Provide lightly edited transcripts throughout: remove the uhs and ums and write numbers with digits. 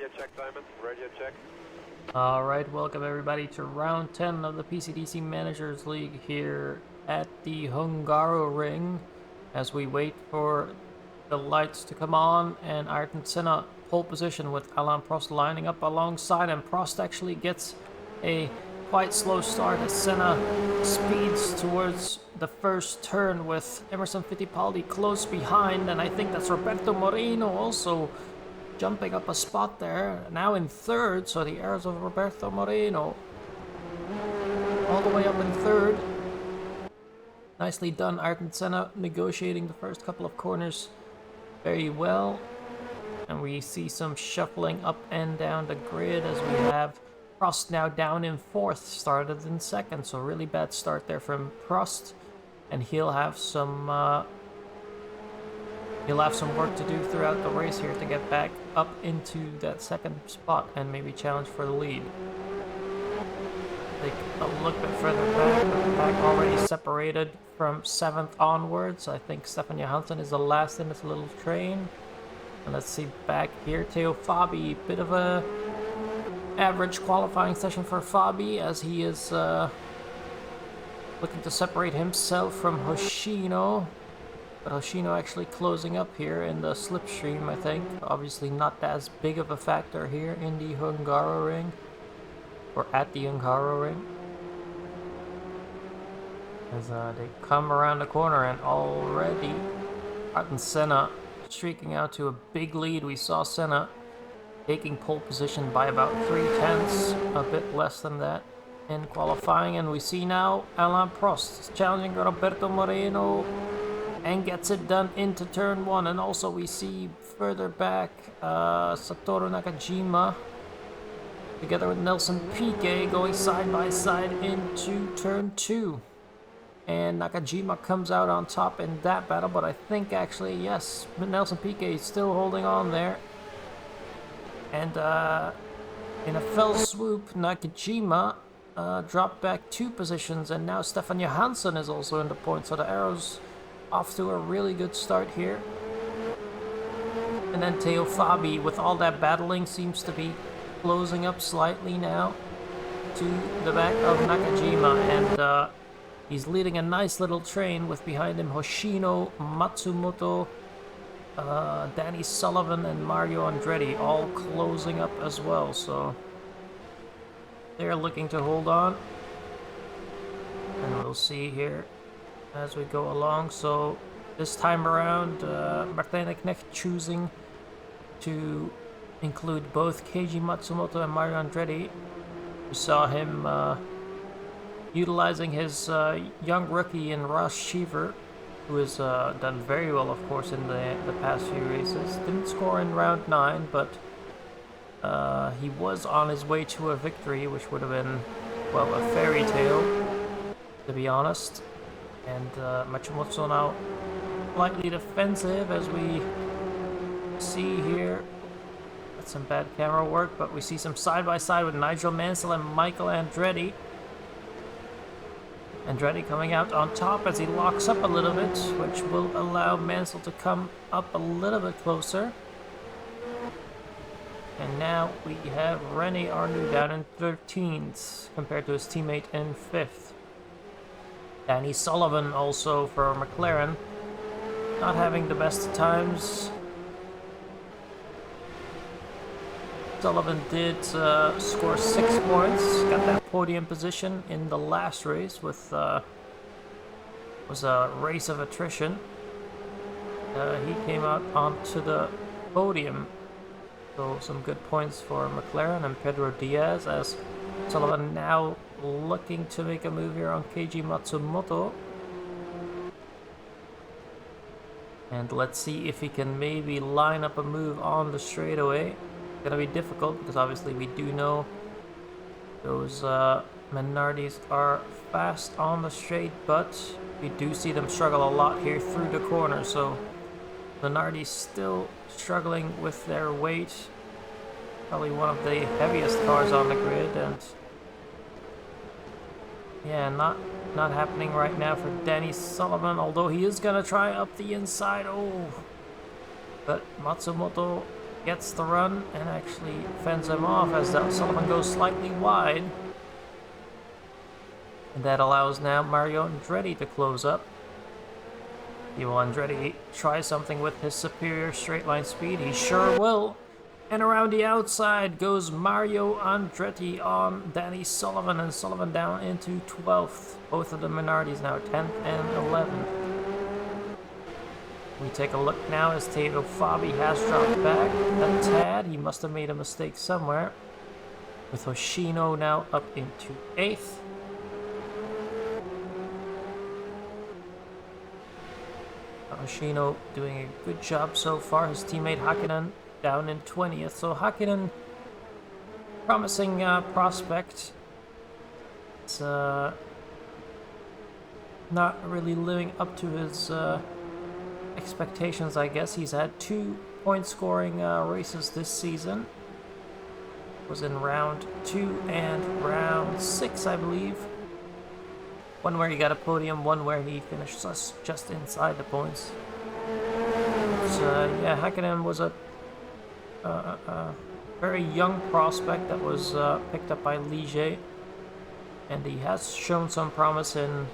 Radio check, Simon. Radio check. Alright, welcome everybody to round 10 of the PCDC Managers League here at the Hungaroring as we wait for the lights to come on and Ayrton Senna pole position with Alain Prost lining up alongside him. Prost actually gets a quite slow start as Senna speeds towards the first turn with Emerson Fittipaldi close behind, and I think that's Roberto Moreno also jumping up a spot there, now in third, so the arrows of Roberto Moreno all the way up in third. Nicely done, Ayrton Senna, negotiating the first couple of corners very well. And we see some shuffling up and down the grid as we have Prost now down in fourth, started in second, so really bad start there from Prost, and he'll have some work to do throughout the race here to get back up into that second spot and maybe challenge for the lead. Take a look bit further back, but the pack already separated from 7th onwards. I think Stefan Johansson is the last in this little train. And let's see back here, Theo Fabi, bit of a average qualifying session for Fabi as he is looking to separate himself from Hoshino. But Hoshino actually closing up here in the slipstream, I think. Obviously not as big of a factor here in the Hungaroring, or at the Hungaroring. As they come around the corner, and already Ayrton Senna streaking out to a big lead. We saw Senna taking pole position by about 3/10, a bit less than that in qualifying, and we see now Alain Prost challenging Roberto Moreno and gets it done into turn 1. And also we see further back Satoru Nakajima together with Nelson Piquet going side by side into turn 2. And Nakajima comes out on top in that battle, but I think actually, yes, Nelson Piquet is still holding on there. And in a fell swoop, Nakajima dropped back 2 positions, and now Stefan Johansson is also in the point, so the arrows off to a really good start here. And then Theo Fabi, with all that battling, seems to be closing up slightly now to the back of Nakajima, and he's leading a nice little train with behind him Hoshino, Matsumoto, Danny Sullivan, and Mario Andretti all closing up as well, so they're looking to hold on. And we'll see here as we go along. So this time around, Martijn Knecht choosing to include both Keiji Matsumoto and Mario Andretti. We saw him utilizing his young rookie in Ross Cheever, who has done very well, of course, in the past few races. Didn't score in round 9, but he was on his way to a victory, which would have been, well, a fairy tale, to be honest. And Matsumoto now slightly defensive, as we see here. That's some bad camera work, but we see some side-by-side with Nigel Mansell and Michael Andretti. Andretti coming out on top as he locks up a little bit, which will allow Mansell to come up a little bit closer. And now we have René Arnoux down in 13th compared to his teammate in 5th. Danny Sullivan also for McLaren, not having the best times. Sullivan did score 6 points, got that podium position in the last race with was a race of attrition. He came out onto the podium, so some good points for McLaren and Pedro Diaz, as Sullivan now looking to make a move here on Keiji Matsumoto. And let's see if he can maybe line up a move on the straightaway. Gonna be difficult because obviously we do know those Minardis are fast on the straight, but we do see them struggle a lot here through the corner. So Minardi still struggling with their weight. Probably one of the heaviest cars on the grid, and yeah, not happening right now for Danny Sullivan, although he is gonna try up the inside. Oh, but Matsumoto gets the run and actually fends him off as Sullivan goes slightly wide. And that allows now Mario Andretti to close up. Will Andretti try something with his superior straight line speed? He sure will. And around the outside goes Mario Andretti on Danny Sullivan, and Sullivan down into 12th. Both of the Minardis now 10th and 11th. We take a look now as Teo Fabi has dropped back a tad. He must have made a mistake somewhere. With Hoshino now up into 8th. Hoshino doing a good job so far. His teammate Hakkinen down in 20th. So Hakkinen, promising prospect. It's not really living up to his expectations, I guess. He's had 2 point scoring races this season. Was in round 2 and round 6, I believe. One where he got a podium, one where he finished just inside the points. So, yeah, Hakkinen was a very young prospect that was picked up by Ligier. And he has shown some promise in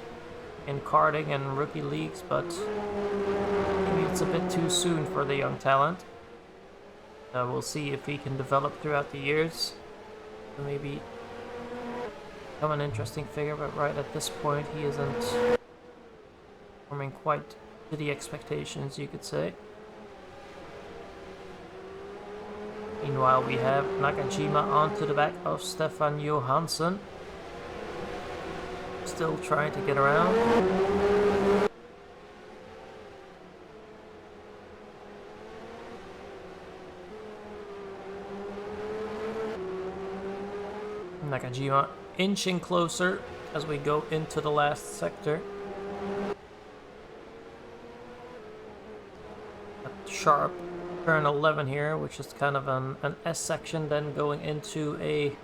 karting and rookie leagues, but maybe it's a bit too soon for the young talent. We'll see if he can develop throughout the years. So maybe become an interesting figure, but right at this point he isn't performing quite to the expectations, you could say. Meanwhile, we have Nakajima onto the back of Stefan Johansson. Still trying to get around. Nakajima inching closer as we go into the last sector. A sharp turn 11 here, which is kind of an S section, then going into a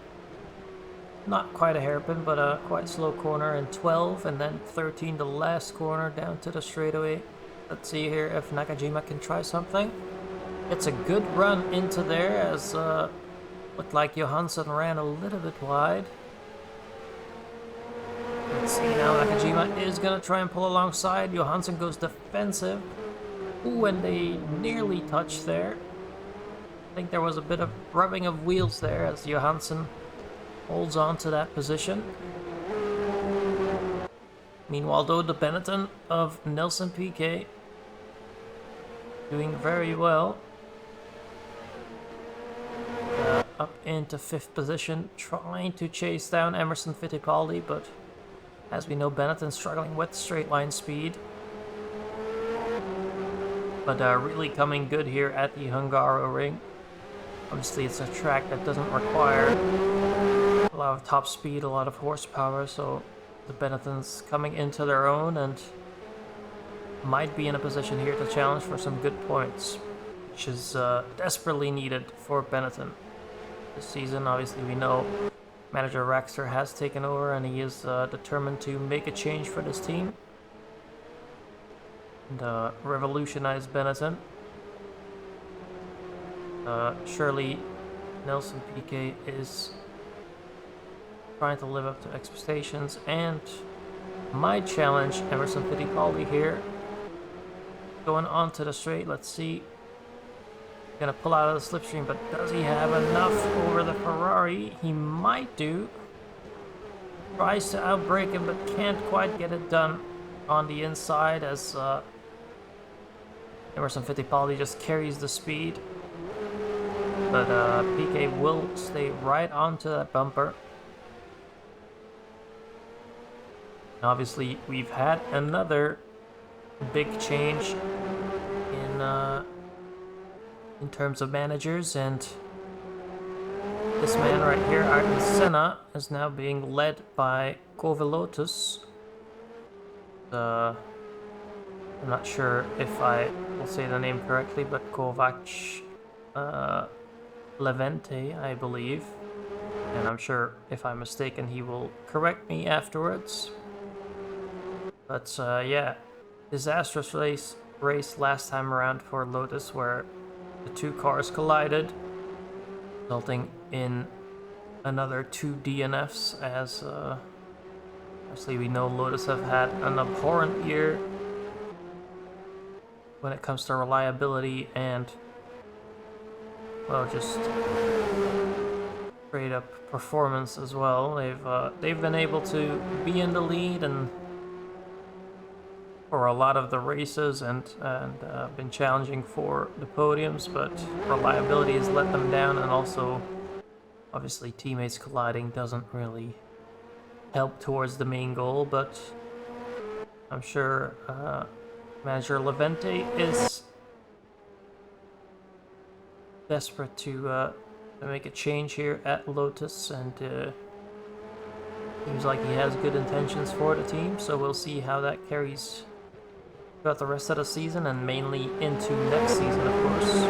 not quite a hairpin, but a quite slow corner in 12, and then 13 the last corner down to the straightaway. Let's see here if Nakajima can try something. It's a good run into there, as looked like Johansson ran a little bit wide. Let's see now, Nakajima is gonna try and pull alongside. Johansson goes defensive. Ooh, and they nearly touched there. I think there was a bit of rubbing of wheels there as Johansson holds on to that position. Meanwhile, though, the Benetton of Nelson Piquet doing very well. Up into 5th position, trying to chase down Emerson Fittipaldi, but as we know, Benetton struggling with straight line speed. But really coming good here at the Hungaroring. Obviously, it's a track that doesn't require a lot of top speed, a lot of horsepower, so the Benettons coming into their own and might be in a position here to challenge for some good points, which is desperately needed for Benetton this season. Obviously, we know manager Raxter has taken over and he is determined to make a change for this team and revolutionize Benetton. Surely Nelson Piquet is trying to live up to expectations and might challenge Emerson Fittipaldi here. Going on to the straight, let's see. Gonna pull out of the slipstream, but does he have enough over the Ferrari? He might do. Tries to outbrake him, but can't quite get it done on the inside as Emerson Fittipaldi just carries the speed. But Piquet will stay right onto that bumper. And obviously, we've had another big change in terms of managers, and this man right here, Senna, is now being led by Lotus. I'm not sure if I will say the name correctly, but Kovac Levente, I believe. And I'm sure if I'm mistaken, he will correct me afterwards. But yeah, disastrous race last time around for Lotus, where The two cars collided, resulting in another 2 DNFs as obviously we know Lotus have had an abhorrent year when it comes to reliability and, well, just straight up performance as well. They've been able to be in the lead and for a lot of the races and been challenging for the podiums, but reliability has let them down, and also obviously teammates colliding doesn't really help towards the main goal. But I'm sure Manager Levente is desperate to make a change here at Lotus, and seems like he has good intentions for the team, so we'll see how that carries throughout the rest of the season and mainly into next season, of course.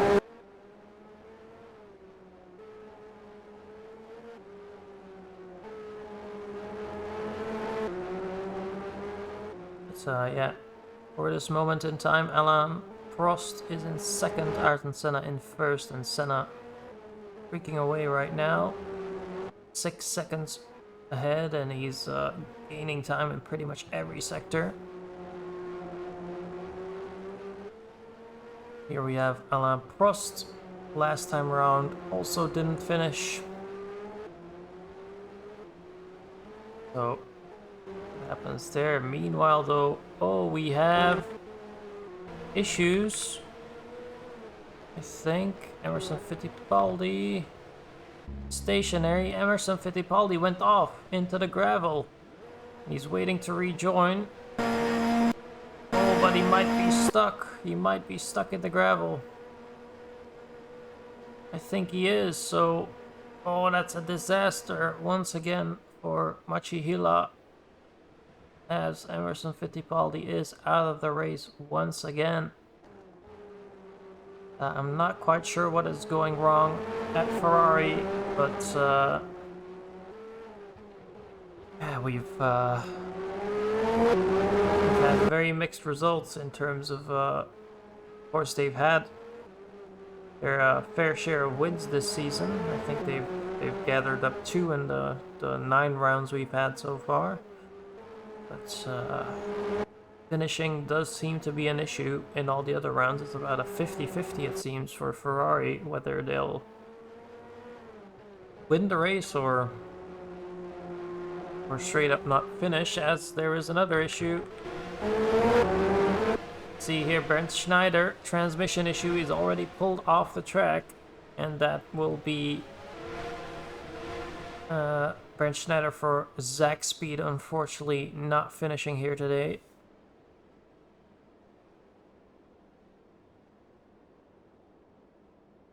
But yeah, for this moment in time, Alain Prost is in second, Ayrton Senna in first, and Senna freaking away right now. 6 seconds ahead, and he's gaining time in pretty much every sector. Here we have Alain Prost. Last time around also didn't finish. So, what happens there? Meanwhile though, oh, we have issues. I think Emerson Fittipaldi stationary. Emerson Fittipaldi went off into the gravel. He's waiting to rejoin. Oh, but he might be stuck. He might be stuck in the gravel. I think he is, so... Oh, that's a disaster once again for Machihila, as Emerson Fittipaldi is out of the race once again. I'm not quite sure what is going wrong at Ferrari, but yeah, we've had very mixed results in terms of course they've had their fair share of wins this season. I think they've gathered up 2 in the 9 rounds we've had so far. But finishing does seem to be an issue in all the other rounds. It's about a 50-50 it seems for Ferrari, whether they'll win the race or straight up not finish, as there is another issue. See here, Bernd Schneider, transmission issue, is already pulled off the track, and that will be Bernd Schneider for Zach Speed, unfortunately not finishing here today.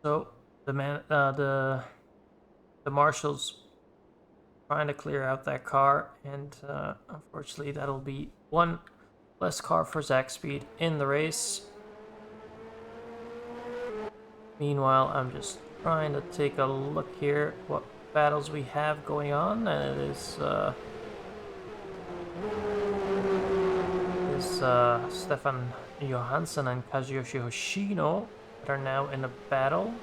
So the marshals trying to clear out that car, and unfortunately that'll be one less car for Zach Speed in the race. Meanwhile, I'm just trying to take a look here what battles we have going on, and it is Stefan Johansson and Kazuyoshi Hoshino that are now in a battle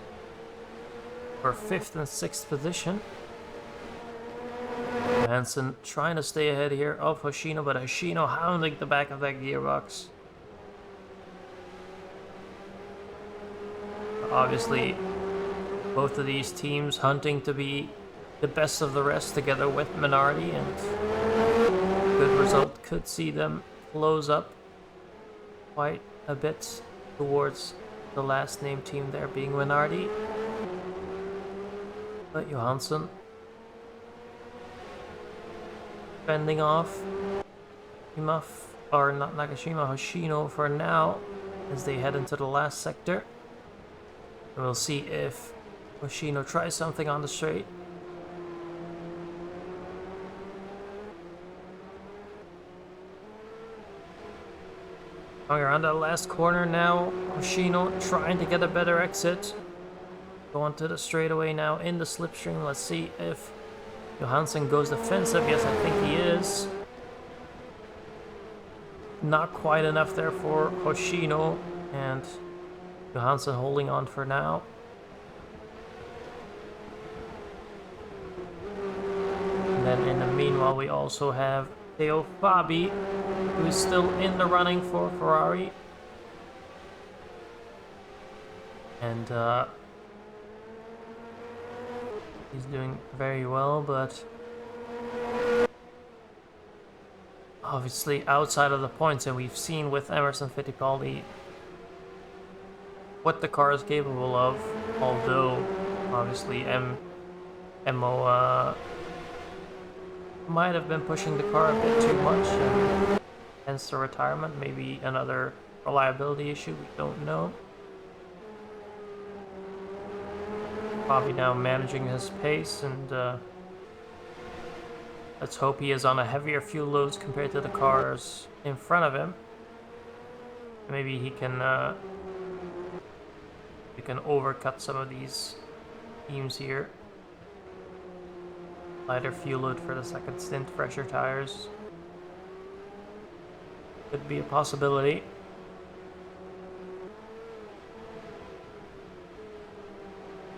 for 5th and 6th position. Johansson trying to stay ahead here of Hoshino, but Hoshino hounding the back of that gearbox. Obviously, both of these teams hunting to be the best of the rest together with Minardi, and good result could see them close up quite a bit towards the last named team there being Minardi. But Johansson fending off Hoshino for now as they head into the last sector. And we'll see if Hoshino tries something on the straight. Going around that last corner now, Hoshino trying to get a better exit. Going to the straightaway now in the slipstream. Let's see if Johansson goes defensive. Yes, I think he is. Not quite enough there for Hoshino, and Johansson holding on for now. And then in the meanwhile, we also have Theo Fabi, who is still in the running for Ferrari. And he's doing very well, but obviously outside of the points, and we've seen with Emerson Fittipaldi what the car is capable of, although obviously Mo might have been pushing the car a bit too much, and hence the retirement. Maybe another reliability issue, we don't know. Probably now managing his pace, and let's hope he is on a heavier fuel loads compared to the cars in front of him. Maybe he can overcut some of these teams here. Lighter fuel load for the second stint, fresher tires. Could be a possibility.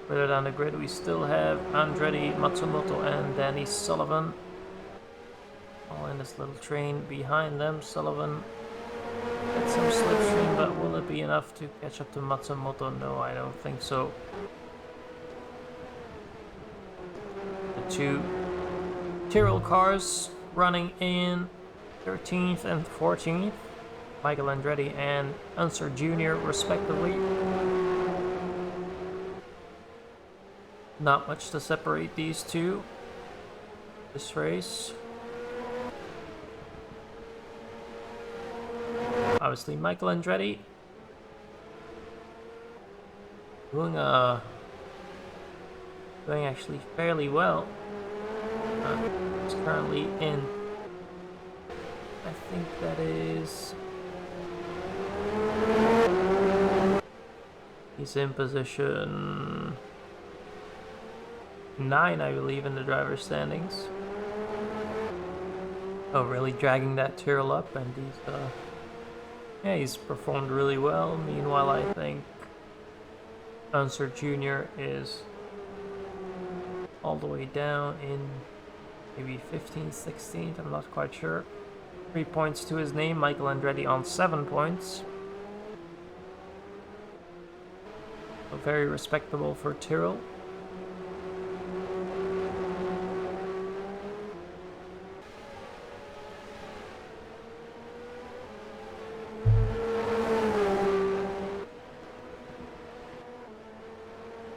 Further down the grid, we still have Andretti, Matsumoto, and Danny Sullivan. All in this little train behind them. Sullivan gets some slipstream, but will it be enough to catch up to Matsumoto? No, I don't think so. The two Tyrrell cars running in 13th and 14th. Michael Andretti and Unser Jr. respectively. Not much to separate these two this race. Obviously Michael Andretti doing actually fairly well. He's currently in, I think that is, he's in position 9, I believe, in the driver's standings. Oh, really dragging that Tyrrell up, and he's performed really well. Meanwhile, I think Unser Jr. is all the way down in maybe 15th, 16th, I'm not quite sure. 3 points to his name. Michael Andretti on 7 points. So very respectable for Tyrrell.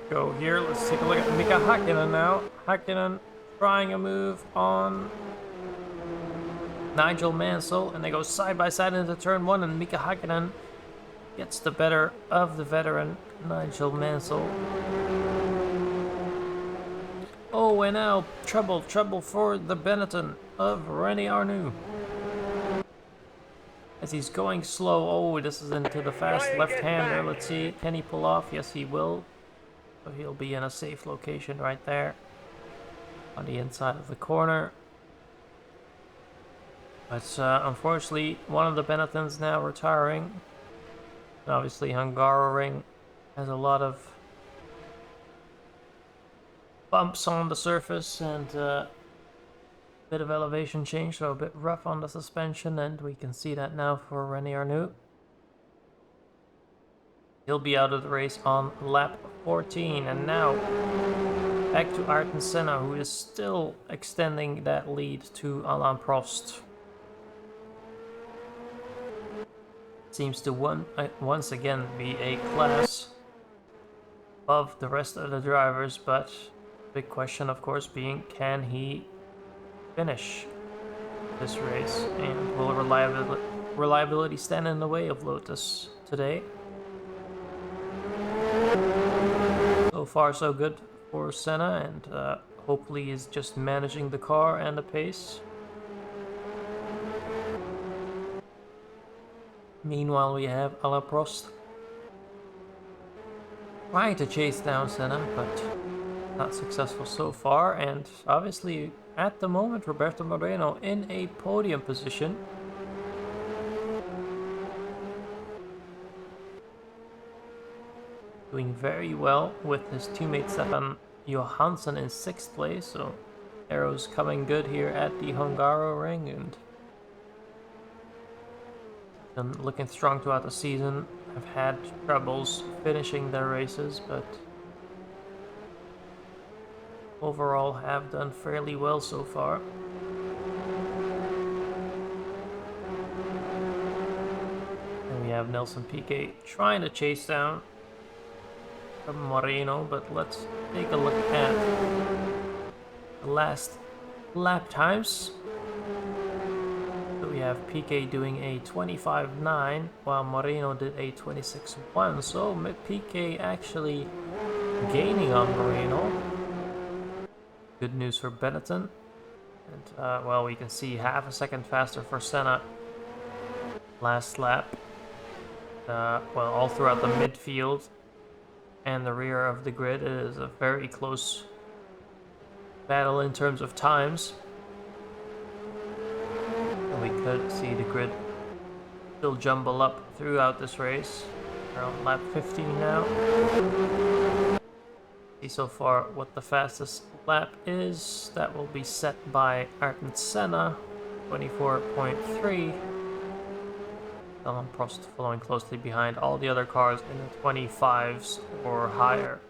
Go here, let's take a look at Mika Hakkinen now. Hakkinen trying a move on Nigel Mansell, and they go side by side into turn 1, and Mika Hakkinen gets the better of the veteran Nigel Mansell. Oh, and now trouble for the Benetton of René Arnoux. As he's going slow. Oh, this is into the fast left-hander. Let's see, can he pull off? Yes, he will. So he'll be in a safe location right there on the inside of the corner. But unfortunately, one of the Benettons now retiring. Obviously, Hungaroring has a lot of bumps on the surface and a bit of elevation change, so a bit rough on the suspension, and we can see that now for René Arnoux. He'll be out of the race on lap 14, and now back to Ayrton Senna, who is still extending that lead to Alain Prost. Seems to once again be a class above the rest of the drivers, but big question, of course, being can he finish this race, and will reliability stand in the way of Lotus today? So far so good for Senna, and hopefully he's just managing the car and the pace. Meanwhile, we have Alain Prost trying to chase down Senna, but not successful so far. And obviously, at the moment, Roberto Moreno in a podium position. doing very well with his teammate Stefan Johansson in 6th place, so arrows coming good here at the Hungaroring, and looking strong throughout the season. Have had troubles finishing their races, but overall have done fairly well so far. And we have Nelson Piquet trying to chase down Moreno, but let's take a look at the last lap times. So we have Piquet doing a 25.9 while Moreno did a 26.1, so Piquet actually gaining on Moreno. Good news for Benetton. And well, we can see half a second faster for Senna last lap. Well, all throughout the midfield and the rear of the grid. It is a very close battle in terms of times. And we could see the grid still jumble up throughout this race. We're on lap 15 now. See so far what the fastest lap is. That will be set by Ayrton Senna, 24.3. Prost following closely behind all the other cars in the 25s or higher.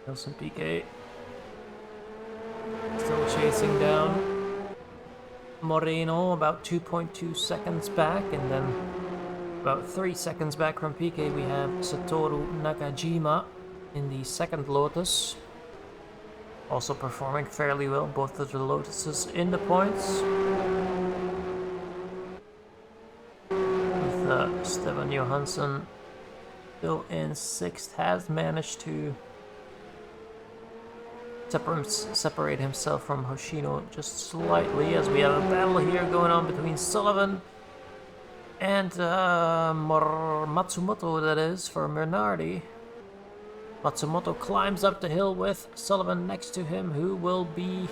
Nelson Piquet still chasing down Moreno, about 2.2 seconds back, and then about 3 seconds back from Piquet we have Satoru Nakajima in the 2nd Lotus, also performing fairly well, both of the Lotuses in the points, with Stefan Johansson still in 6th, has managed to separate himself from Hoshino just slightly, as we have a battle here going on between Sullivan and Matsumoto, that is, for Minardi. Matsumoto climbs up the hill with Sullivan next to him, who will be...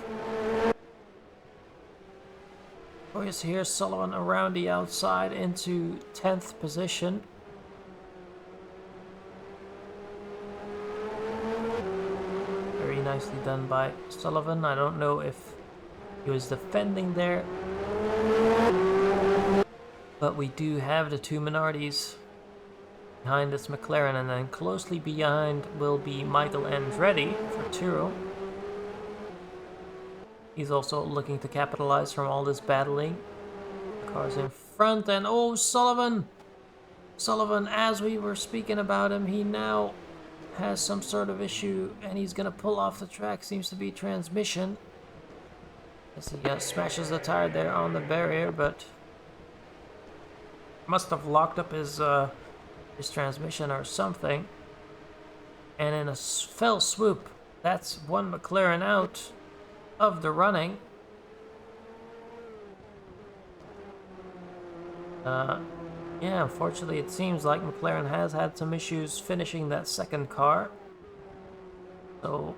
Boys, here Sullivan around the outside into 10th position. Nicely done by Sullivan. I don't know if he was defending there, but we do have the two Minardis behind this McLaren, and then closely behind will be Michael Andretti for Tyrrell. He's also looking to capitalize from all this battling. The car's in front, and oh, Sullivan, as we were speaking about him, he now has some sort of issue, and he's gonna pull off the track. Seems to be transmission, as he smashes the tire there on the barrier, but must have locked up his transmission or something. And in a fell swoop, that's one McLaren out of the running. Yeah, unfortunately it seems like McLaren has had some issues finishing that 2nd car. So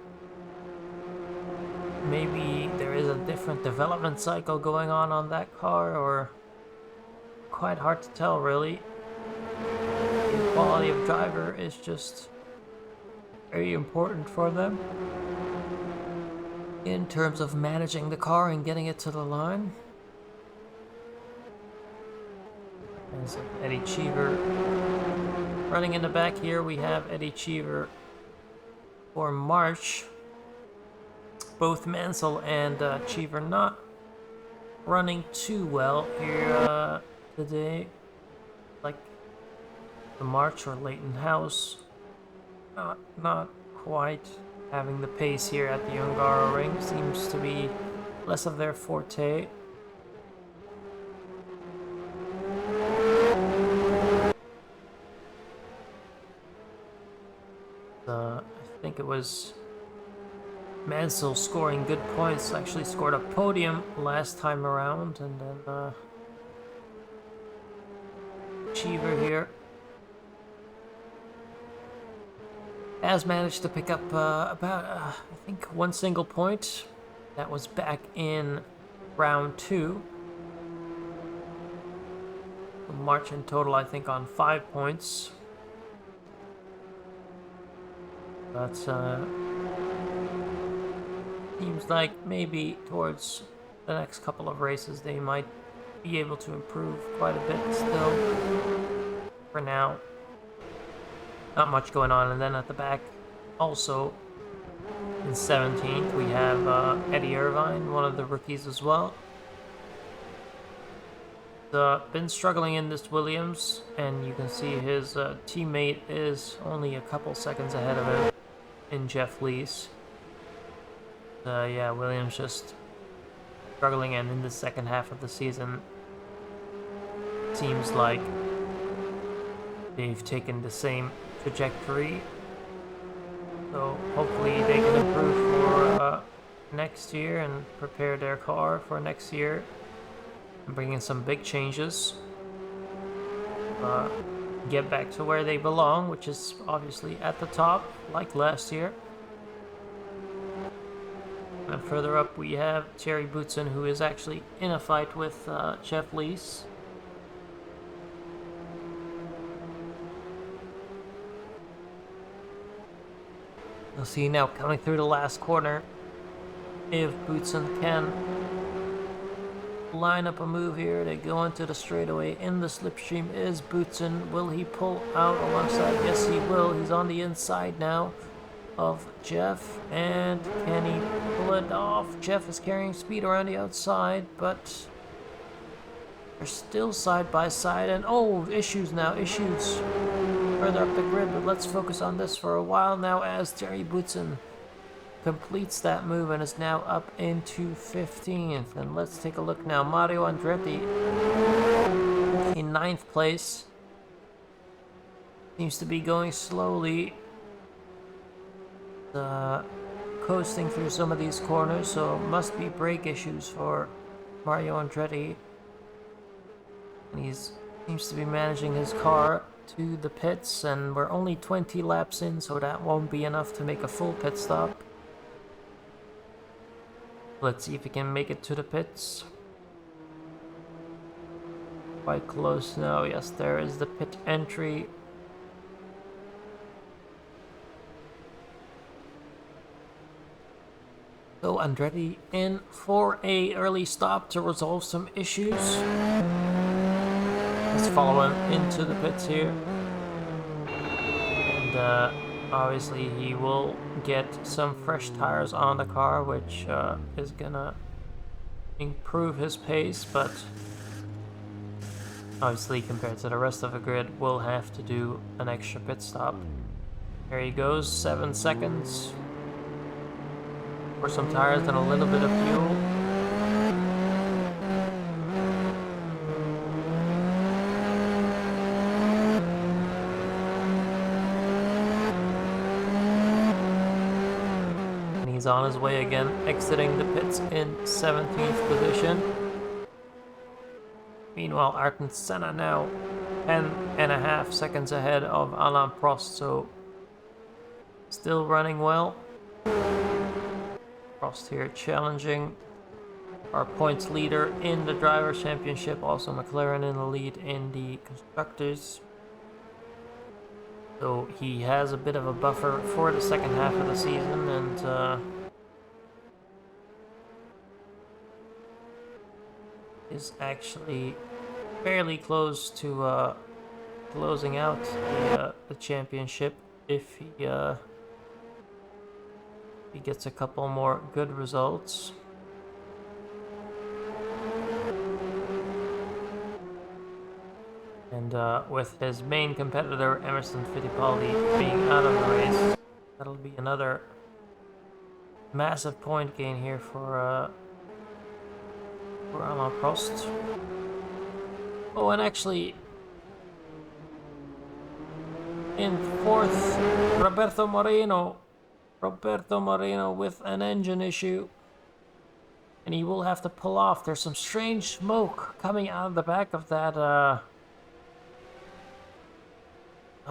maybe there is a different development cycle going on that car, or quite hard to tell really. The quality of driver is just very important for them in terms of managing the car and getting it to the line. There's Eddie Cheever running in the back here. We have Eddie Cheever for March. Both Mansell and Cheever not running too well here today. Like the March or Leighton House, not quite having the pace here at the Hungaroring. Seems to be less of their forte. I think it was Mansell scoring good points, actually scored a podium last time around, and then Cheever here has managed to pick up about, I think, one single point. That was back in round 2. March in total, I think, on 5 points. But seems like maybe towards the next couple of races they might be able to improve quite a bit still. For now, not much going on. And then at the back, also in 17th, we have Eddie Irvine, one of the rookies as well. Been struggling in this Williams, and you can see his teammate is only a couple seconds ahead of him in Jeff Lees. Yeah, Williams just struggling, and in the second half of the season, seems like they've taken the same trajectory. So hopefully they can improve for next year and prepare their car for next year. Bring in some big changes, get back to where they belong, which is obviously at the top, like last year. And further up we have Thierry Boutsen, who is actually in a fight with Jeff Lees. You'll see now coming through the last corner if Boutsen can line up a move here. They go into the straightaway. In the slipstream is Boutsen. Will he pull out alongside? Yes, he will. He's on the inside now of Jeff. And can he pull it off? Jeff is carrying speed around the outside, but they're still side by side. And oh, issues now. Issues further up the grid. But let's focus on this for a while now as Thierry Boutsen completes that move and is now up into 15th. And let's take a look now. Mario Andretti in 9th place. Seems to be going slowly. Coasting through some of these corners, so must be brake issues for Mario Andretti. And he seems to be managing his car to the pits, and we're only 20 laps in, so that won't be enough to make a full pit stop. Let's see if he can make it to the pits. Quite close now. Yes, there is the pit entry. So Andretti in for a early stop to resolve some issues. Let's follow him into the pits here. And obviously he will get some fresh tires on the car, which is gonna improve his pace, but obviously compared to the rest of the grid will have to do an extra pit stop. There he goes, 7 seconds for some tires and a little bit of fuel. He's on his way again, exiting the pits in 17th position. Meanwhile, Ayrton Senna now 10.5 seconds ahead of Alain Prost, so still running well. Prost here challenging our points leader in the Drivers' Championship, also McLaren in the lead in the Constructors. So he has a bit of a buffer for the second half of the season, and is actually fairly close to closing out the championship if he gets a couple more good results. And with his main competitor, Emerson Fittipaldi, being out of the race, that'll be another massive point gain here for Alain Prost. Oh, and actually, in 4th, Roberto Moreno Roberto Moreno with an engine issue. And he will have to pull off. There's some strange smoke coming out of the back of that, a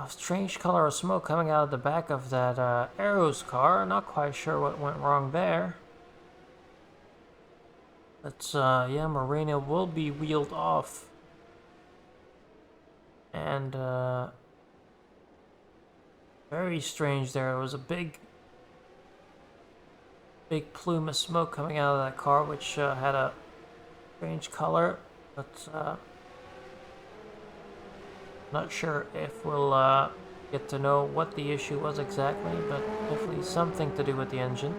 strange color of smoke coming out of the back of that, Arrows car. Not quite sure what went wrong there. But, yeah, Moreno will be wheeled off. And, very strange there. There was a big plume of smoke coming out of that car, which had a strange color, but not sure if we'll get to know what the issue was exactly, but definitely something to do with the engine.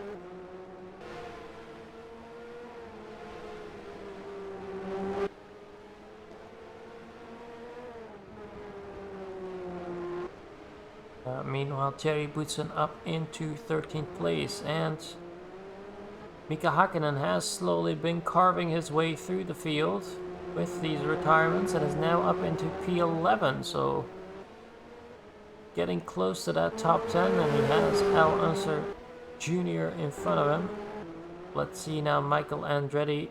Meanwhile, Thierry Boutsen up into 13th place, and Mika Hakkinen has slowly been carving his way through the field with these retirements and is now up into P11, so getting close to that top 10, and he has Al Unser Jr. in front of him. Let's see now, Michael Andretti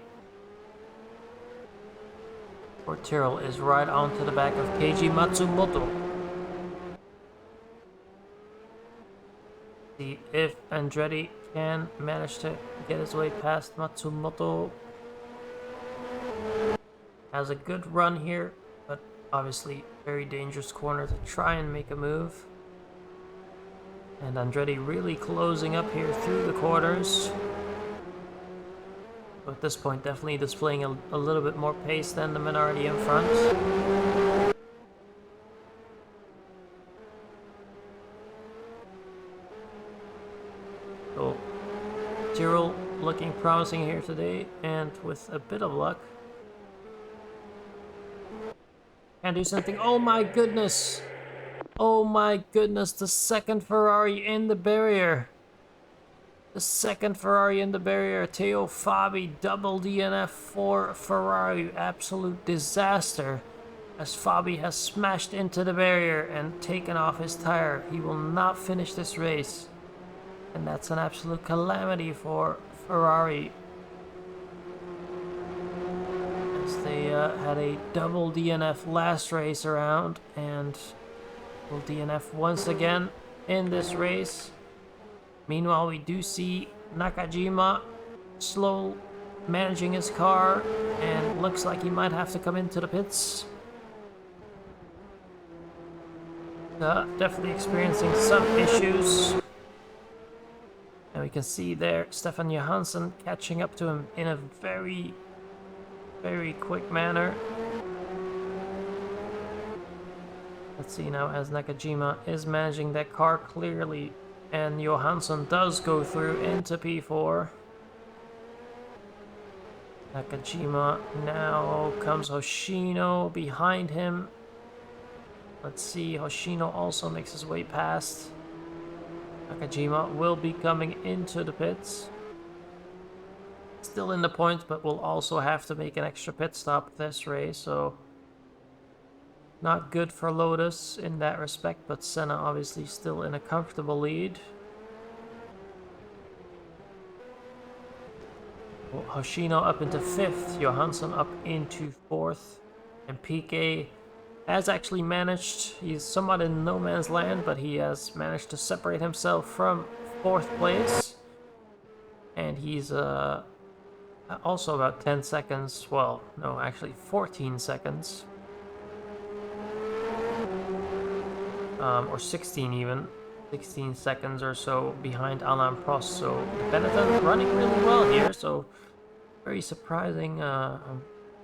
for Tyrrell is right onto the back of Keiji Matsumoto. See if Andretti can manage to get his way past Matsumoto. Has a good run here, but obviously very dangerous corner to try and make a move. And Andretti really closing up here through the corners. So at this point, definitely displaying a little bit more pace than the Minardi in front. So Tyrrell looking promising here today, and with a bit of luck can do something. Oh my goodness! Oh my goodness, the second Ferrari in the barrier. The second Ferrari in the barrier. Theo Fabi, double DNF for Ferrari. Absolute disaster, as Fabi has smashed into the barrier and taken off his tire. He will not finish this race. And that's an absolute calamity for Ferrari, as they had a double DNF last race around, and will DNF once again in this race. Meanwhile, we do see Nakajima slow managing his car, and looks like he might have to come into the pits. Definitely experiencing some issues. And we can see there Stefan Johansson catching up to him in a very, very quick manner. Let's see now, as Nakajima is managing that car clearly, and Johansson does go through into P4. Nakajima, now comes Hoshino behind him. Let's see, Hoshino also makes his way past. Nakajima will be coming into the pits. Still in the points, but will also have to make an extra pit stop this race, so not good for Lotus in that respect, but Senna obviously still in a comfortable lead. Well, Hoshino up into 5th, Johansson up into 4th, and PK has actually managed, he's somewhat in no man's land, but he has managed to separate himself from 4th place. And he's also about 10 seconds, well, no, actually 14 seconds. Or 16 even, 16 seconds or so behind Alain Prost. So Benetton running really well here, so very surprising. I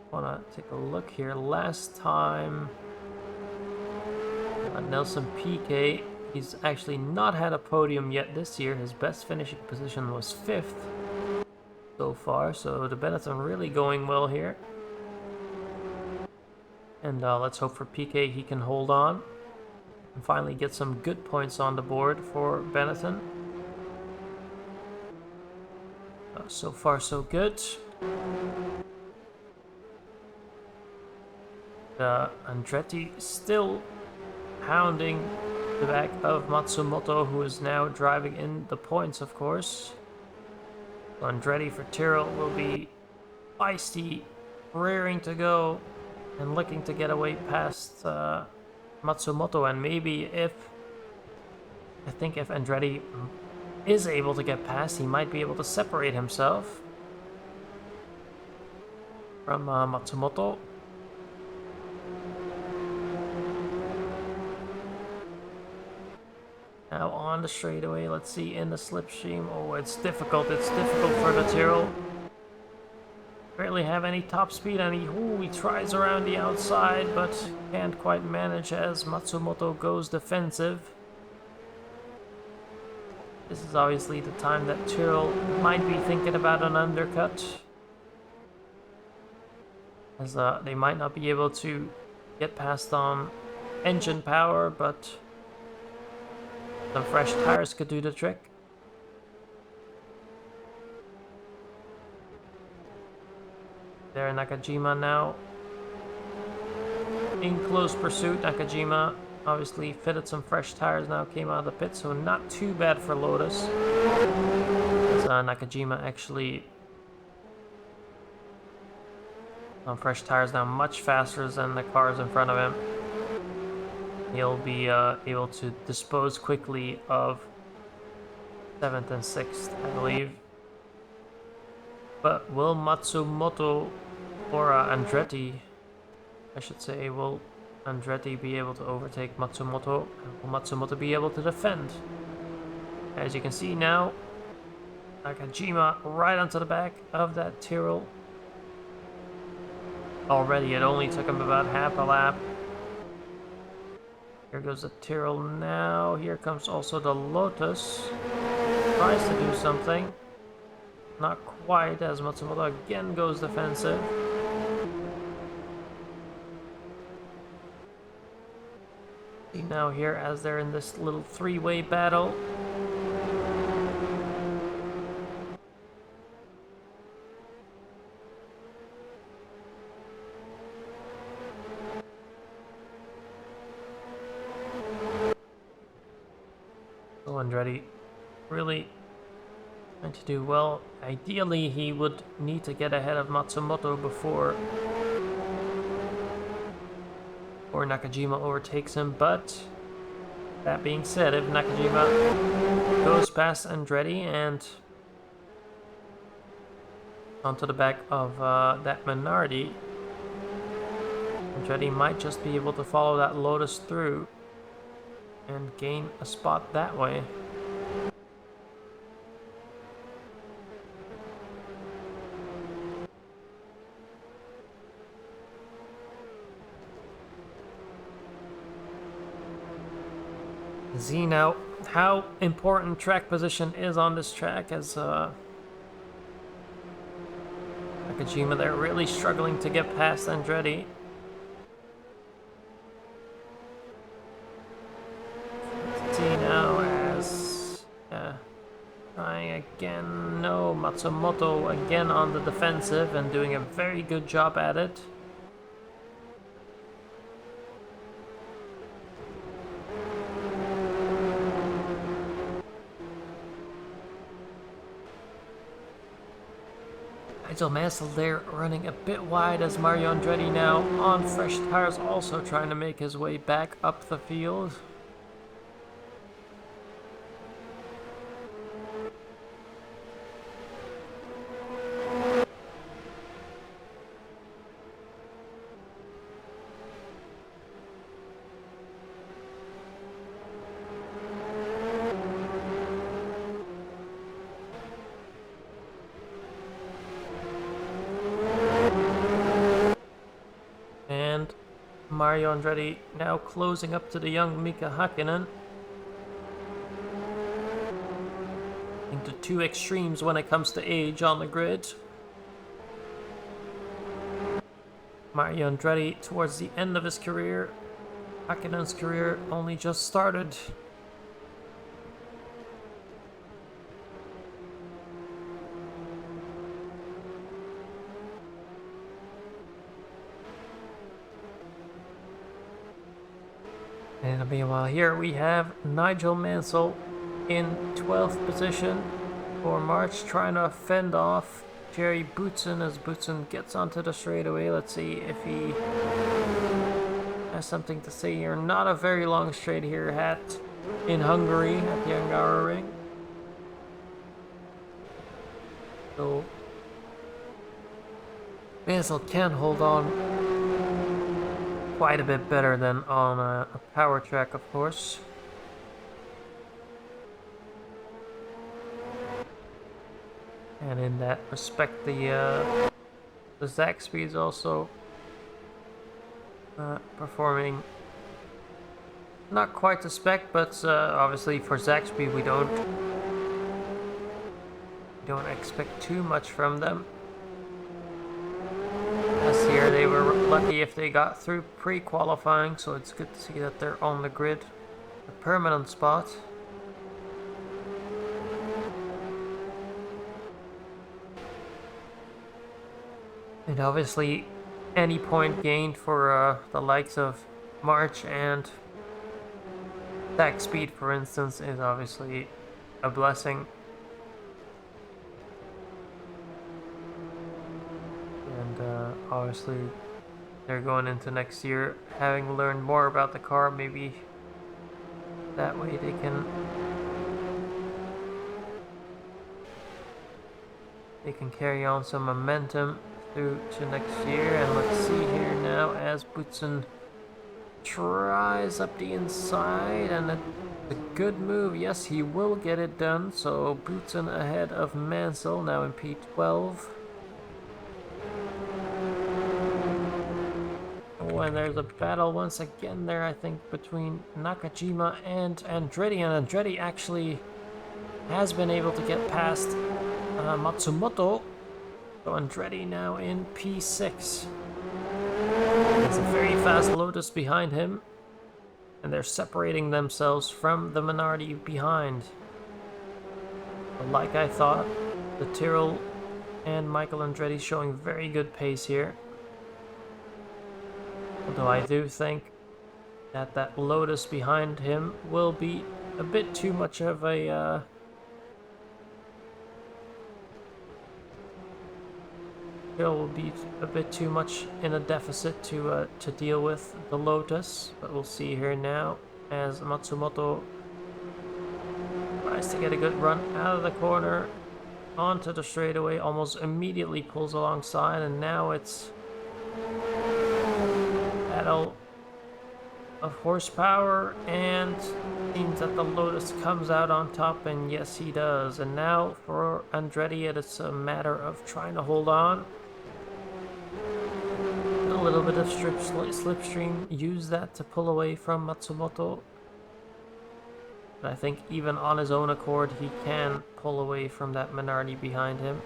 want to take a look here. Last time, Nelson Piquet, he's actually not had a podium yet this year. His best finishing position was 5th so far, so the Benetton really going well here. And let's hope for Piquet he can hold on and finally get some good points on the board for Benetton. So far so good. Andretti still hounding the back of Matsumoto, who is now driving in the points, of course. Andretti for Tyrrell will be feisty, rearing to go and looking to get away past Matsumoto. And maybe I think if Andretti is able to get past, he might be able to separate himself from Matsumoto. Now on the straightaway, let's see, in the slipstream. Oh, it's difficult. It's difficult for the Tyrrell. Barely have any top speed, and he tries around the outside, but can't quite manage as Matsumoto goes defensive. This is obviously the time that Tyrrell might be thinking about an undercut, as they might not be able to get past on engine power, but some fresh tires could do the trick. There, Nakajima now in close pursuit. Nakajima obviously fitted some fresh tires now, came out of the pit, so not too bad for Lotus. As Nakajima actually on fresh tires now, much faster than the cars in front of him. He'll be able to dispose quickly of 7th and 6th, I believe. But will Matsumoto or Andretti, I should say, will Andretti be able to overtake Matsumoto? And will Matsumoto be able to defend? As you can see now, Nakajima right onto the back of that Tyrrell. Already, it only took him about half a lap. Here goes the Tyrrell now. Here comes also the Lotus. Tries to do something. Not quite, as Matsumoto again goes defensive. See now here as they're in this little three-way battle. Andretti really trying to do well. Ideally, he would need to get ahead of Matsumoto before Nakajima overtakes him, but that being said, if Nakajima goes past Andretti and onto the back of that Minardi, Andretti might just be able to follow that Lotus through and gain a spot that way. See now how important track position is on this track, as Nakajima there really struggling to get past Andretti. See now as trying again. No, Matsumoto again on the defensive and doing a very good job at it. Mansell there running a bit wide, as Mario Andretti now on fresh tires, also trying to make his way back up the field. Mario Andretti now closing up to the young Mika Hakkinen. Into two extremes when it comes to age on the grid. Mario Andretti towards the end of his career. Hakkinen's career only just started. And meanwhile here we have Nigel Mansell in 12th position for March, trying to fend off Jerry Boutsen as Boutsen gets onto the straightaway. Let's see if he has something to say here. Not a very long straight here in Hungary at the Hungaroring. So Mansell can hold on quite a bit better than on a power track, of course. And in that respect, the Zach speed's also performing not quite to spec, but obviously for Zach speed we don't expect too much from them. This year they were lucky if they got through pre-qualifying, so it's good to see that they're on the grid, a permanent spot. And obviously any point gained for the likes of March and Zach speed, for instance, is obviously a blessing. And obviously they're going into next year having learned more about the car. Maybe that way they can carry on some momentum through to next year. And let's see here now as Boutsen tries up the inside, and a good move. Yes, he will get it done. So Boutsen ahead of Mansell now in P12. Oh, and there's a battle once again there, I think, between Nakajima and Andretti. And Andretti actually has been able to get past Matsumoto. So Andretti now in P6. There's a very fast Lotus behind him, and they're separating themselves from the Minardi behind. But like I thought, the Tyrrell and Michael Andretti showing very good pace here. Although I do think that Lotus behind him will be a bit too much of a will be a bit too much in a deficit to deal with the Lotus. But we'll see here now as Matsumoto tries to get a good run out of the corner onto the straightaway, almost immediately pulls alongside, and now it's battle of horsepower, and seems that the Lotus comes out on top, and yes he does. And now for Andretti it's a matter of trying to hold on. A little bit of slipstream, use that to pull away from Matsumoto. But I think even on his own accord he can pull away from that Minardi behind him.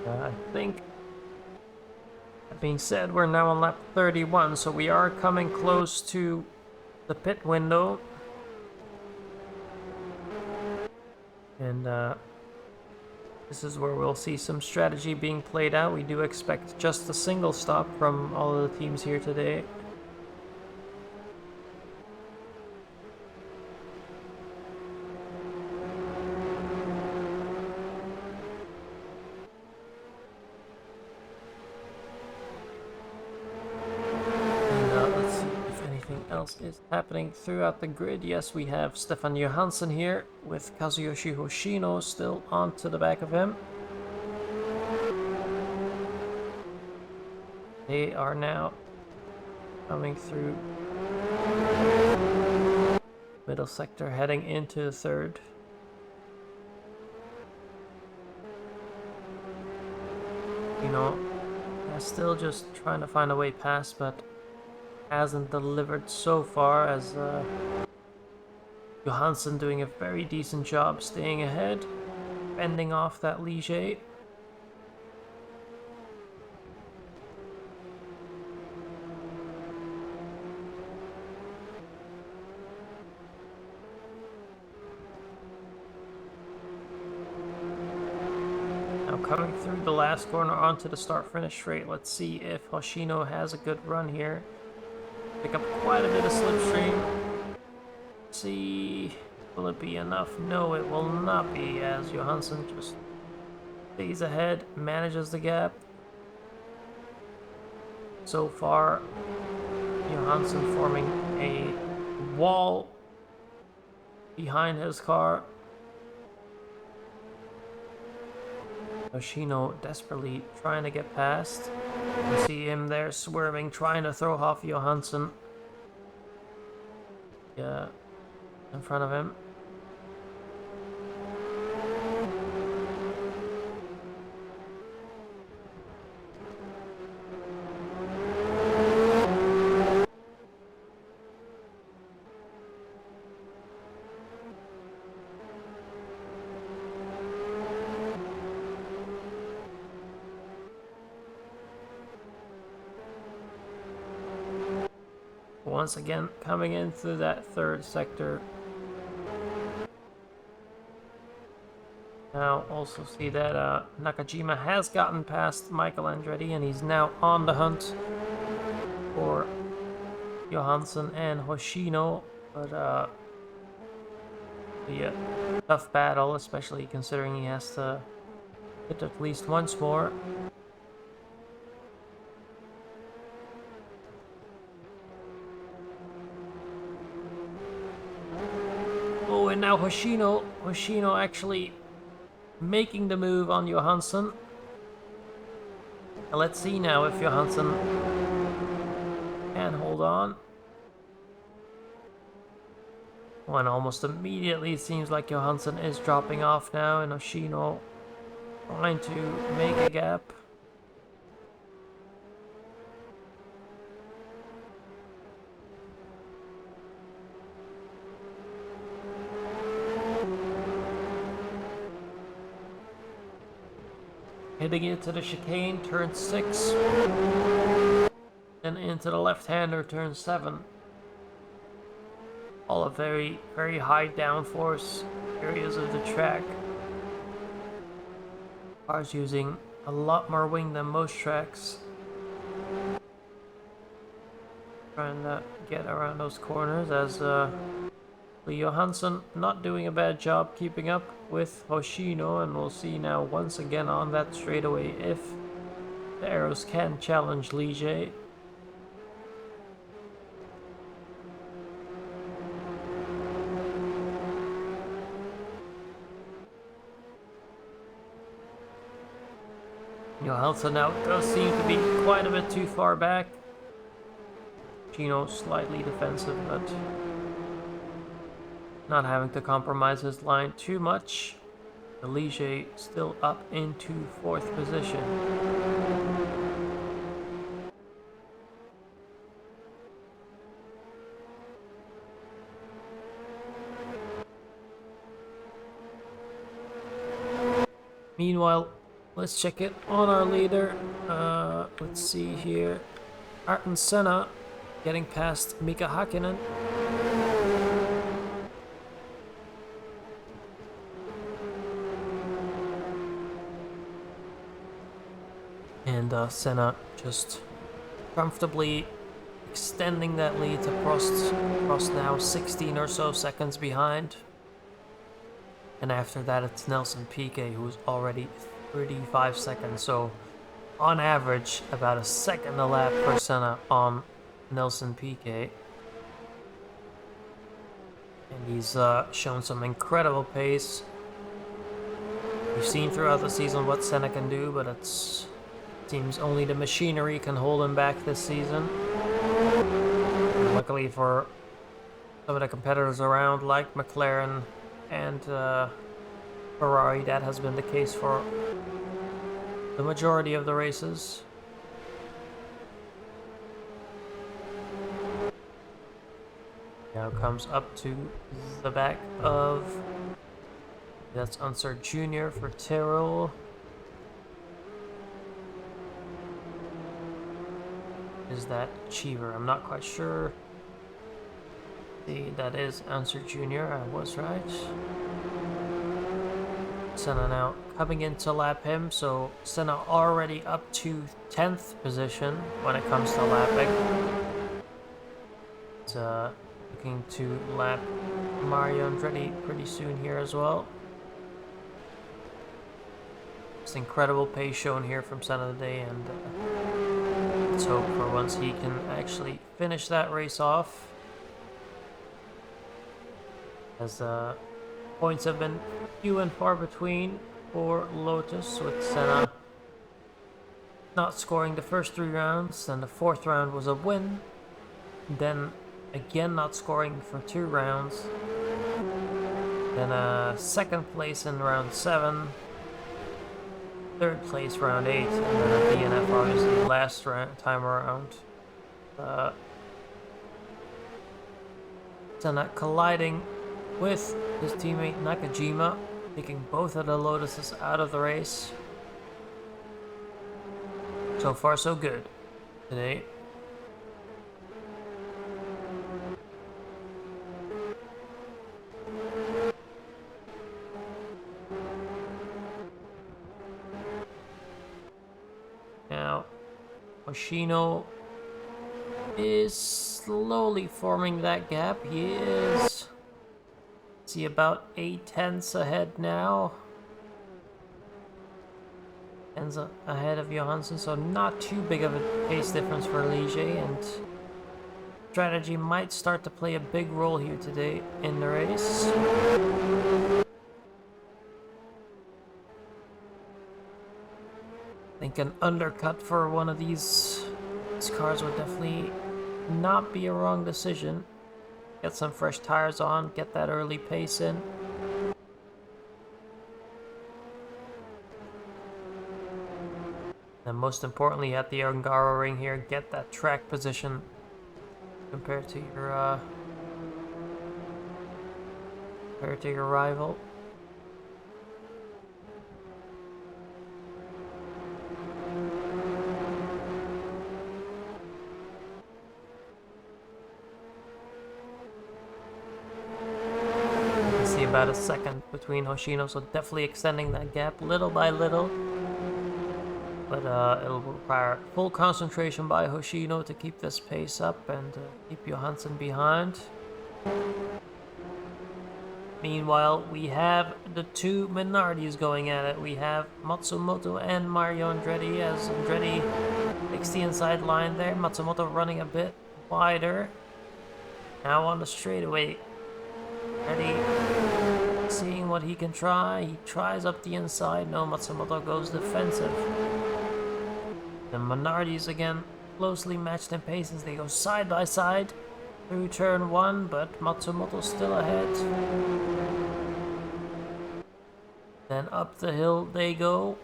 I think, that being said, we're now on lap 31, so we are coming close to the pit window. And this is where we'll see some strategy being played out. We do expect just a single stop from all of the teams here today. Is happening throughout the grid. Yes, we have Stefan Johansson here with Kazuyoshi Hoshino still onto the back of him. They are now coming through middle sector, heading into the third. You know, still just trying to find a way past, but hasn't delivered so far, as Johansson doing a very decent job staying ahead, fending off that Ligier. Now coming through the last corner onto the start-finish straight. Let's see if Hoshino has a good run here. Pick up quite a bit of slipstream. See, will it be enough? No, it will not be, as Johansson just stays ahead, manages the gap. So far, Johansson forming a wall behind his car. Hoshino desperately trying to get past. You see him there swerving, trying to throw off Johansson. Yeah, in front of him. Once again, coming in through that third sector. Now also see that Nakajima has gotten past Michael Andretti and he's now on the hunt for Johansson and Hoshino. But a tough battle, especially considering he has to hit at least once more. Oh, and now Hoshino actually making the move on Johansson. And let's see now if Johansson can hold on. When almost immediately it seems like Johansson is dropping off now, and Hoshino trying to make a gap. Hitting into the chicane, turn 6. And into the left-hander, turn 7. All of very, very high downforce areas of the track. Cars using a lot more wing than most tracks. Trying to get around those corners as Johansson not doing a bad job keeping up with Hoshino, and we'll see now once again on that straightaway if the arrows can challenge Ligier. Johansson now does seem to be quite a bit too far back. Hoshino slightly defensive, but not having to compromise his line too much. The Ligier still up into 4th position. Meanwhile, let's check it on our leader. Let's see here. Ayrton Senna getting past Mika Hakkinen. And Senna just comfortably extending that lead to Prost now 16 or so seconds behind. And after that it's Nelson Piquet, who's already 35 seconds, so on average about a second a lap per Senna on Nelson Piquet. And he's shown some incredible pace. We've seen throughout the season what Senna can do, but it seems only the machinery can hold him back this season. And luckily for some of the competitors around, like McLaren and Ferrari, that has been the case for the majority of the races. Now comes up to the back of, that's Unser Jr. for Tyrrell. Is that Cheever? I'm not quite sure. See, that is Unser Jr. I was right. Senna now coming in to lap him, so Senna already up to 10th position when it comes to lapping. It's looking to lap Mario Andretti pretty soon here as well. It's incredible pace shown here from Senna today, and let's hope for once he can actually finish that race off. As points have been few and far between for Lotus, with Senna not scoring the first 3 rounds, then the 4th round was a win, then again not scoring for 2 rounds, then 2nd place in round 7, 3rd place round 8, and then a DNF obviously last time around. Senna colliding with his teammate Nakajima, taking both of the Lotuses out of the race. So far so good today. Now, Hoshino is slowly forming that gap. He is, see, about 8 tenths ahead now. Ends up ahead of Johansson, so not too big of a pace difference for Ligier, and strategy might start to play a big role here today in the race. I think an undercut for one of these cars would definitely not be a wrong decision. Get some fresh tires on, get that early pace in. And most importantly, at the Hungaroring here, get that track position compared to your rival. You see about a second between Hoshino, so definitely extending that gap little by little. But it'll require full concentration by Hoshino to keep this pace up and keep Johansson behind. Meanwhile, we have the 2 Minardis going at it. We have Matsumoto and Mario Andretti, as Andretti takes the inside line there. Matsumoto running a bit wider. Now on the straightaway. Andretti seeing what he can try. He tries up the inside. No, Matsumoto goes defensive. The Minardis again closely matched in paces. They go side by side through turn 1, but Matsumoto's still ahead. Then up the hill they go,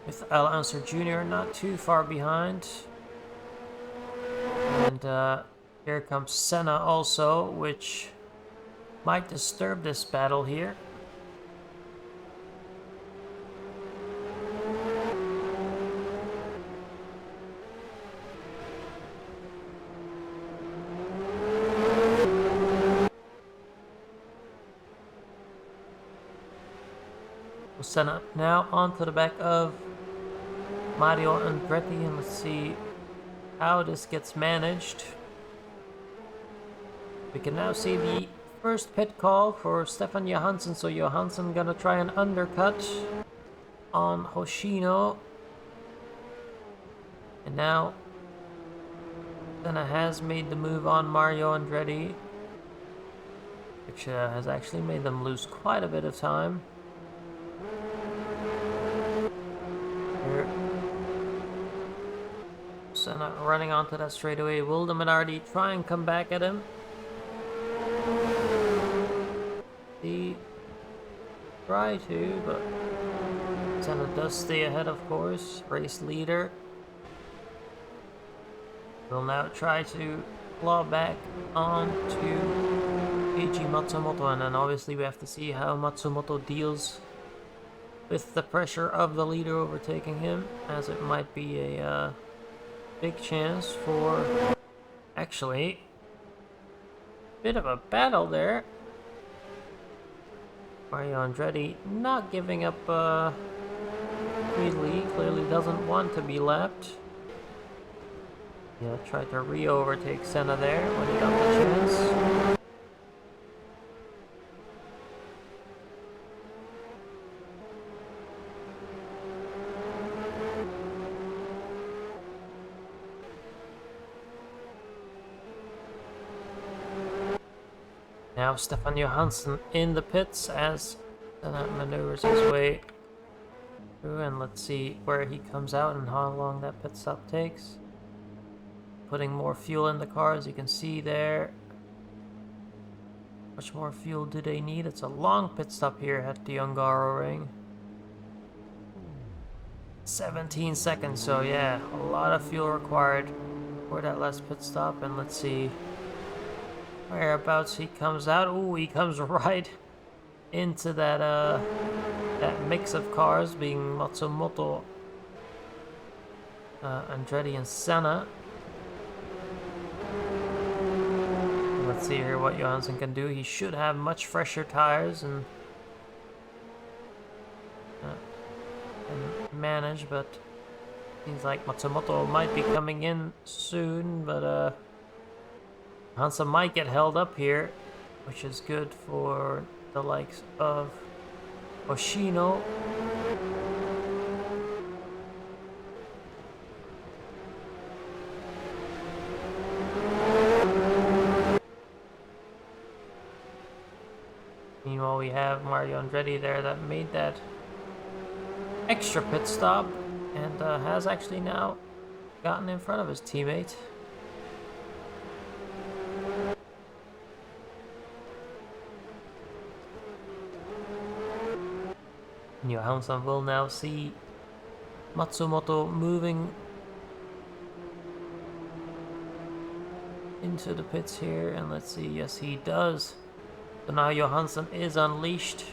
with Unser Jr. not too far behind. And here comes Senna also, which might disturb this battle here. Senna now onto the back of Mario Andretti, and let's see how this gets managed. We can now see the first pit call for Stefan Johansson, so Johansson gonna try an undercut on Hoshino. And now Senna has made the move on Mario Andretti, which has actually made them lose quite a bit of time. Senna running onto that straightaway. Will the Minardi try and come back at him? He try to, but Senna does stay ahead, of course. Race leader will now try to claw back onto Eiji Matsumoto, and then obviously we have to see how Matsumoto deals with the pressure of the leader overtaking him, as it might be a big chance for actually a bit of a battle there. Mario Andretti not giving up easily, clearly doesn't want to be lapped. Yeah, tried to re-overtake Senna there when he got the chance. Now Stefan Johansson in the pits as Senna maneuvers his way through, and let's see where he comes out and how long that pit stop takes. Putting more fuel in the car, as you can see there. How much more fuel do they need? It's a long pit stop here at the Hungaroring. 17 seconds, so yeah, a lot of fuel required for that last pit stop. And let's see whereabouts he comes out. Ooh, he comes right into that that mix of cars, being Matsumoto, Andretti, and Senna. Let's see here what Johansson can do. He should have much fresher tires and manage, but seems like Matsumoto might be coming in soon, but Johansson might get held up here, which is good for the likes of Hoshino. Meanwhile, we have Mario Andretti there that made that extra pit stop and has actually now gotten in front of his teammate. Johansson will now see Matsumoto moving into the pits here, and let's see, yes he does. So now Johansson is unleashed.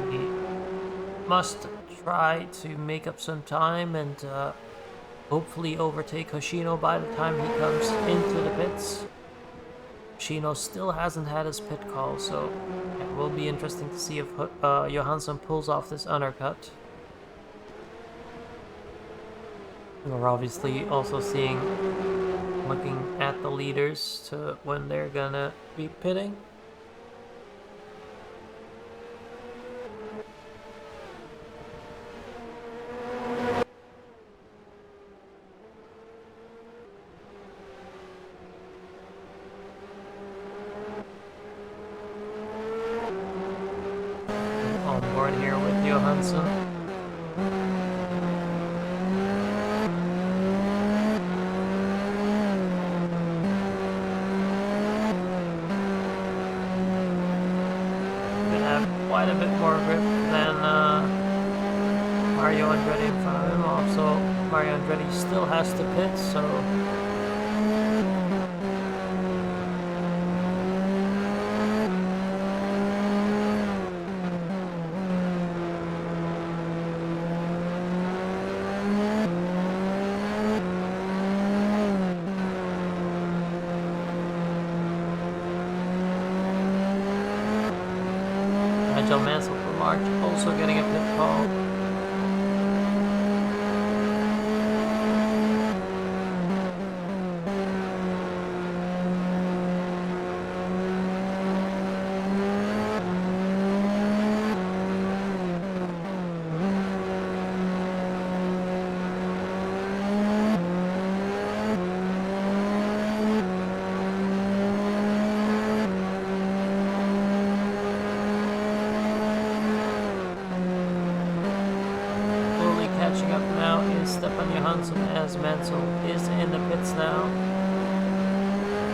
He must try to make up some time and hopefully overtake Hoshino by the time he comes into the pits. Hoshino still hasn't had his pit call, so it will be interesting to see if Johansson pulls off this undercut. We're obviously also looking at the leaders to when they're gonna be pitting. On board here with Johansson. Quite a bit more grip than Mario Andretti in front of him. Also, Mario Andretti still has to pit, so Mansell for March also getting a pit call. Catching up now is Stefan Johansson as Mansell is in the pits now.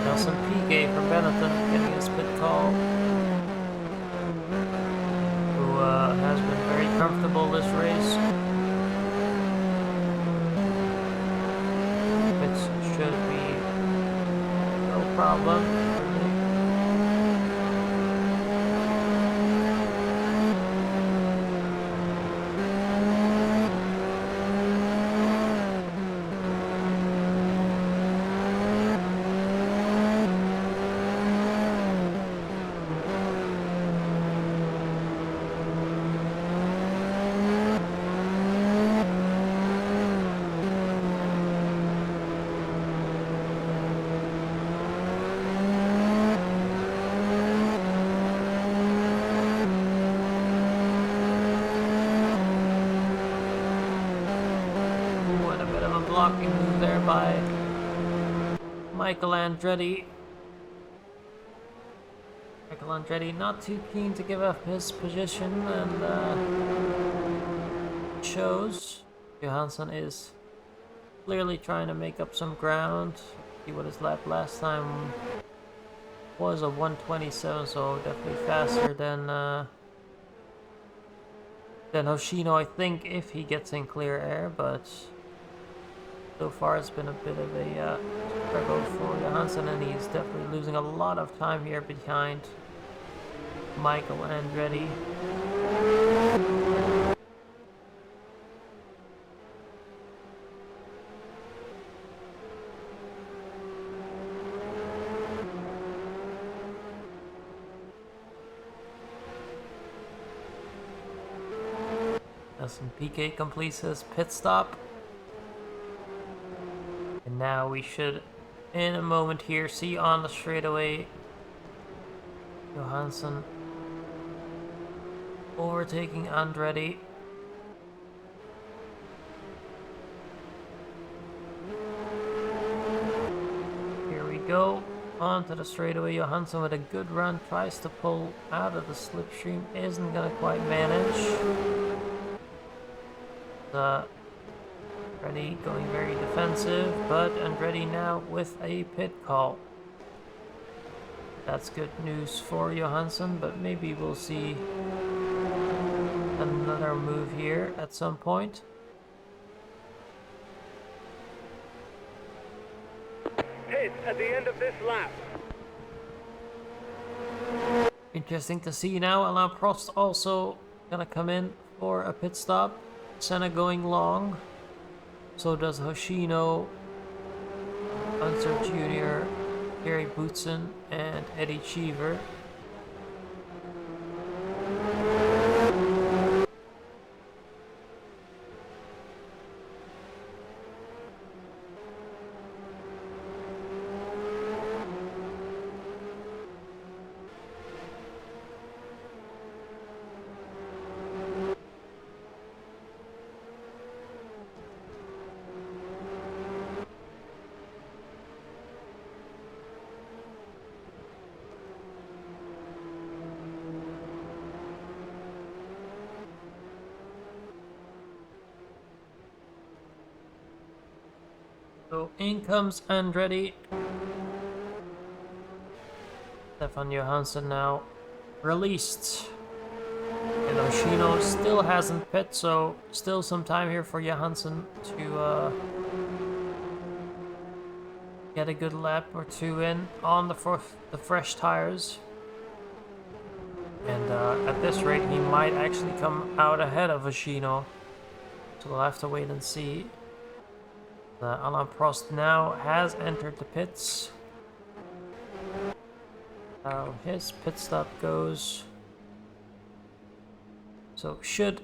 Nelson Piquet from Benetton getting his pit call, who has been very comfortable this race. Pits should be problem. Blocking move there by Michael Andretti. Michael Andretti not too keen to give up his position, and shows. Johansson is clearly trying to make up some ground. See what his lap last time was, a 1:27, so definitely faster than Hoshino, I think, if he gets in clear air, but so far it's been a bit of a struggle for Johansson, and he's definitely losing a lot of time here behind Michael Andretti. PK completes his pit stop. And now we should, in a moment here, see on the straightaway Johansson overtaking Andretti. Here we go, onto the straightaway. Johansson with a good run, tries to pull out of the slipstream, isn't gonna quite manage. Andretti going very defensive, but Andretti now with a pit call. That's good news for Johansson, but maybe we'll see another move here at some point. Pit at the end of this lap. Interesting to see now. Alain Prost also gonna come in for a pit stop. Senna going long. So does Hoshino, Unser Jr., Gary Boutsen, and Eddie Cheever. So in comes Andretti. Stefan Johansson now released. And Hoshino still hasn't pit, so still some time here for Johansson to get a good lap or two in on the fresh tires. And at this rate, he might actually come out ahead of Hoshino. So we'll have to wait and see. Alain Prost now has entered the pits. How his pit stop goes. So should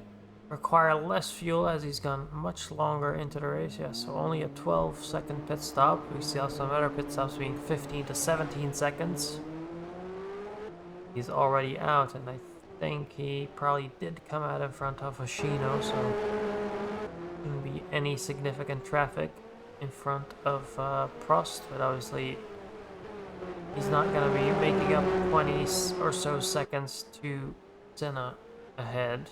require less fuel as he's gone much longer into the race. Yeah, so only a 12-second pit stop. We see some other pit stops being 15 to 17 seconds. He's already out, and I think he probably did come out in front of Hoshino, so shouldn't be any significant traffic in front of Prost, but obviously he's not going to be making up 20 or so seconds to Senna ahead.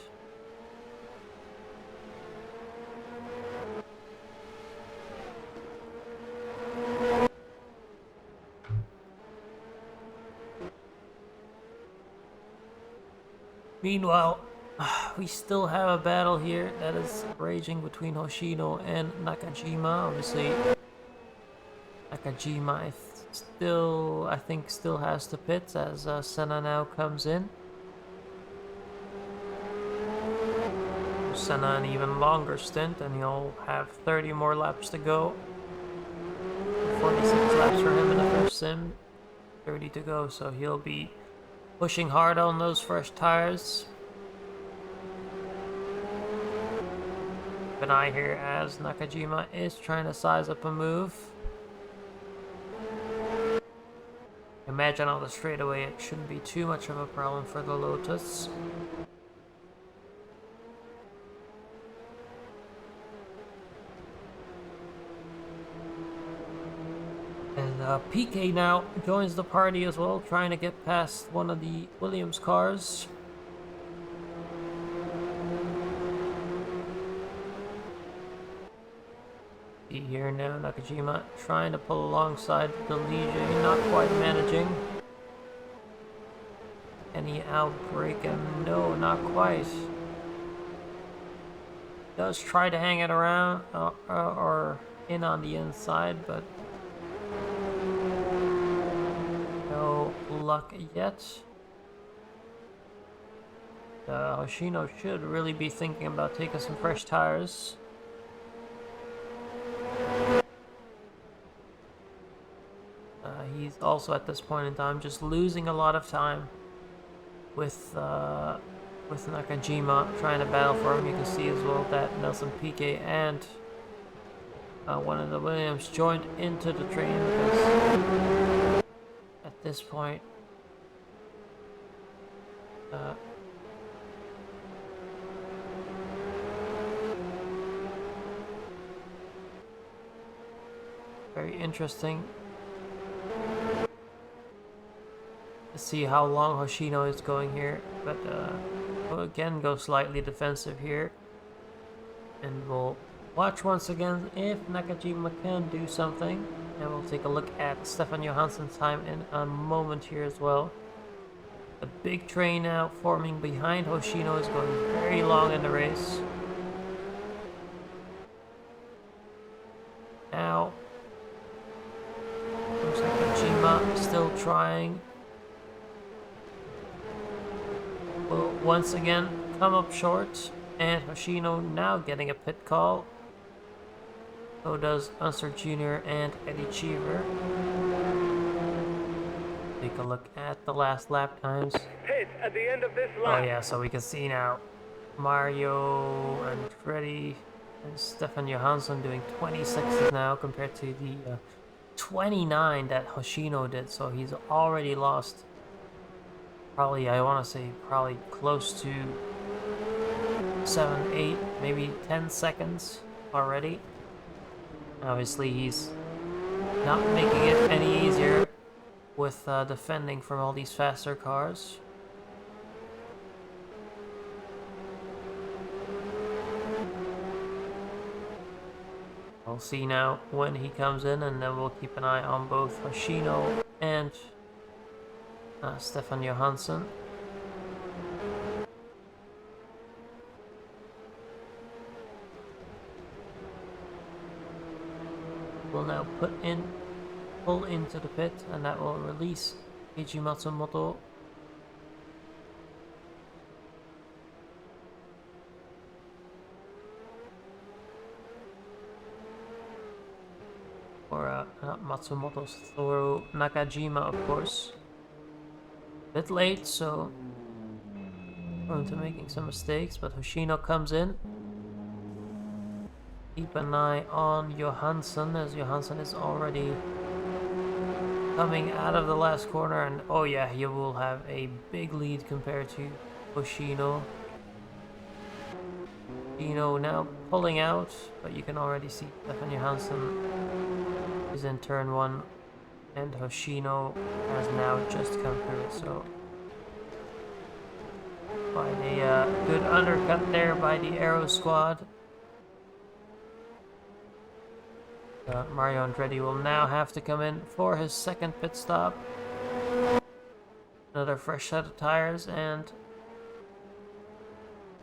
Meanwhile, we still have a battle here that is raging between Hoshino and Nakajima. Obviously, Nakajima still, I think, still has the pits as Senna now comes in. Senna an even longer stint, and he'll have 30 more laps to go. 46 laps for him in the first sim, 30 to go, so he'll be pushing hard on those fresh tires. Keep an eye here as Nakajima is trying to size up a move. Imagine on the straightaway it shouldn't be too much of a problem for the Lotus. And PK now joins the party as well, trying to get past one of the Williams cars. See here now, Nakajima trying to pull alongside the Ligier, not quite managing. Any outbreak? And no, not quite. Does try to hang it around or in on the inside, but no luck yet. Hoshino should really be thinking about taking some fresh tires. He's also at this point in time just losing a lot of time with Nakajima trying to battle for him. You can see as well that Nelson Piquet and one of the Williams joined into the train because at this point very interesting to see how long Hoshino is going here, but we'll again go slightly defensive here, and we'll watch once again if Nakajima can do something, and we'll take a look at Stefan Johansson's time in a moment here as well. The big train now forming behind Hoshino is going very long in the race. Now looks like Nakajima still trying. Will once again come up short, and Hoshino now getting a pit call. So does Unser Jr. and Eddie Cheever. Take a look at the last lap times. Pit at the end of this lap. Oh yeah, so we can see now Mario Andretti and Stefan Johansson doing 26 now compared to the 29 that Hoshino did. So he's already lost probably, I want to say, probably close to 7, 8, maybe 10 seconds already. Obviously, he's not making it any easier with defending from all these faster cars. We'll see now when he comes in, and then we'll keep an eye on both Hoshino and Stefan Johansson. Will now pull into the pit, and that will release Eiji Matsumoto. Or not Matsumoto's, through Nakajima, of course. Bit late, so prone to making some mistakes, but Hoshino comes in. Keep an eye on Johansson, as Johansson is already coming out of the last corner, and oh yeah, he will have a big lead compared to Hoshino. Hoshino now pulling out, but you can already see Stefan Johansson is in turn 1, and Hoshino has now just come through, so quite a good undercut there by the Aero squad. Mario Andretti will now have to come in for his second pit stop. Another fresh set of tires and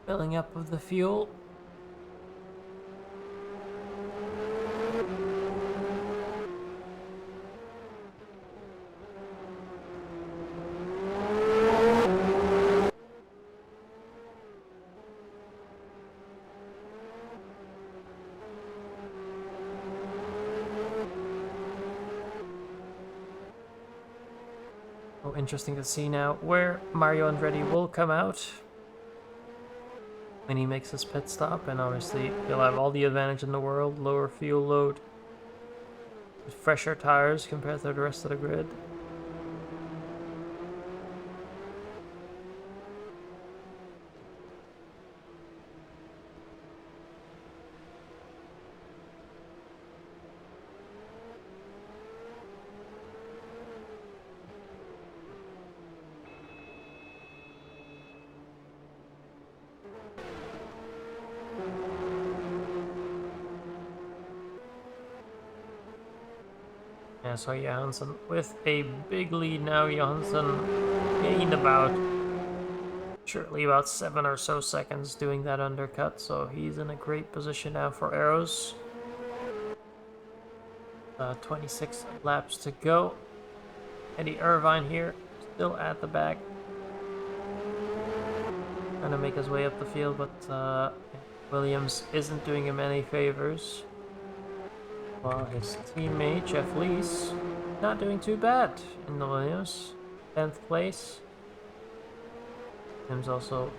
filling up of the fuel. interesting to see now where Mario Andretti will come out when he makes his pit stop, and obviously he'll have all the advantage in the world, lower fuel load, with fresher tires compared to the rest of the grid. Yeah, so Johansson with a big lead now. Johansson gained surely about 7 or so seconds doing that undercut, so he's in a great position now for arrows. 26 laps to go. Eddie Irvine here, still at the back. Trying to make his way up the field, but Williams isn't doing him any favors. While his teammate, Jeff Lees, not doing too bad in the Williams. 10th place. Tim's also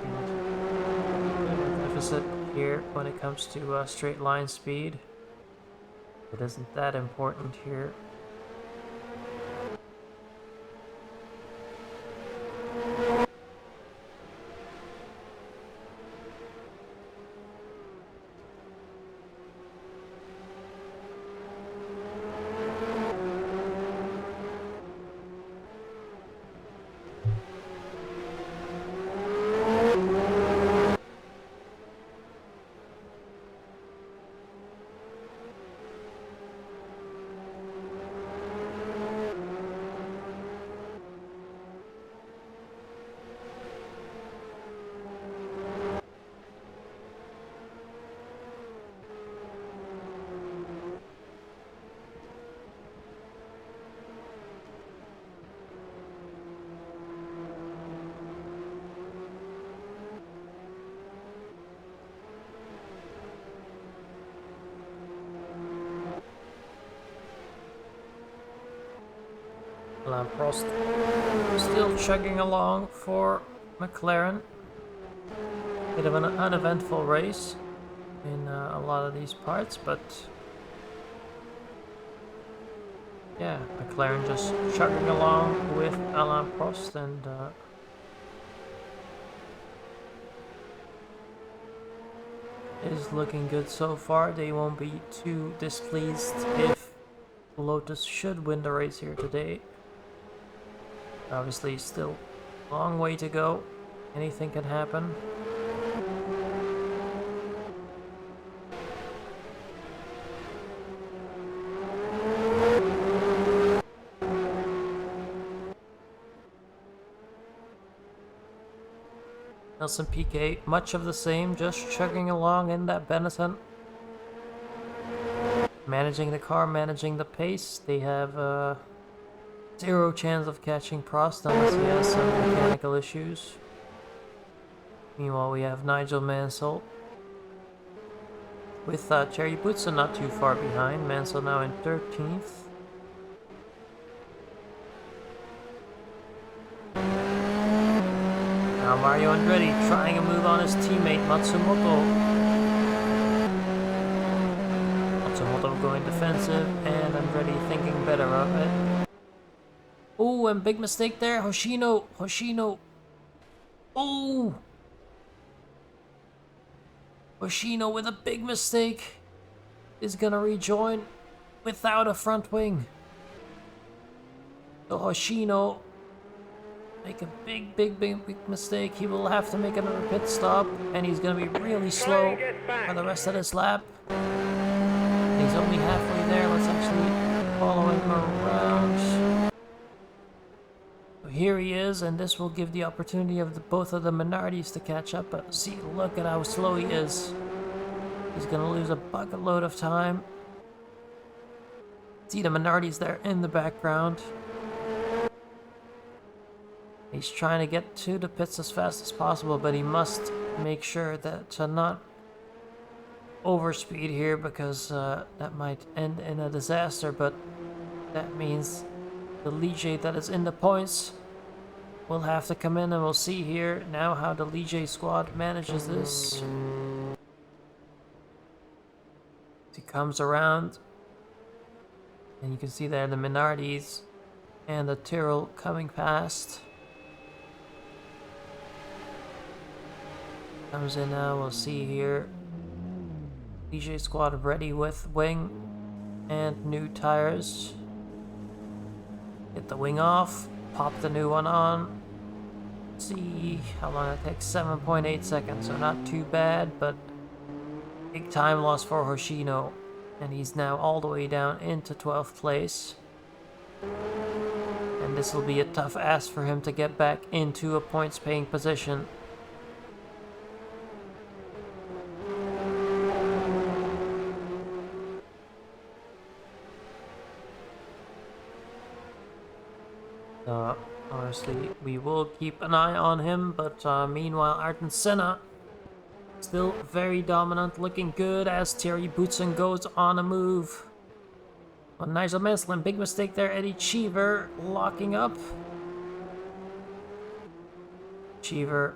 in deficit here when it comes to straight line speed. It isn't that important here. Prost still chugging along for McLaren. Bit of an uneventful race in a lot of these parts, but yeah, McLaren just chugging along with Alain Prost, and is looking good so far. They won't be too displeased if Lotus should win the race here today. Obviously, still a long way to go. Anything can happen. Nelson Piquet, much of the same, just chugging along in that Benetton. Managing the car, managing the pace. They have zero chance of catching Prost unless he has some mechanical issues. Meanwhile, we have Nigel Mansell with Jerry Boutsen not too far behind. Mansell now in 13th. Now Mario Andretti trying a move on his teammate Matsumoto. Matsumoto going defensive, and Andretti thinking better of it. Oh, and big mistake there. Hoshino. Oh! Hoshino with a big mistake is gonna rejoin without a front wing. So Hoshino make a big mistake. He will have to make another pit stop, and he's gonna be really slow for the rest of this lap. He's only halfway there. Let's actually follow him around. Here he is, and this will give the opportunity of both of the Minardis to catch up. But see, look at how slow he is. He's gonna lose a bucket load of time. See the Minardis there in the background. He's trying to get to the pits as fast as possible, but he must make sure that to not overspeed here, because that might end in a disaster. But that means The Ligier that is in the points will have to come in, and we'll see here now how the Ligier squad manages this. He comes around, and you can see there the Minardis and the Tyrrell coming past. Comes in now, we'll see here. DJ squad ready with wing and new tires. Get the wing off, pop the new one on. See how long it takes, 7.8 seconds, so not too bad, but big time loss for Hoshino. And he's now all the way down into 12th place. And this will be a tough ask for him to get back into a points paying position. Honestly, we will keep an eye on him, but meanwhile, Senna still very dominant, looking good as Thierry Boutsen goes on a move. Well, Nigel Mansell, big mistake there. Eddie Cheever locking up. Cheever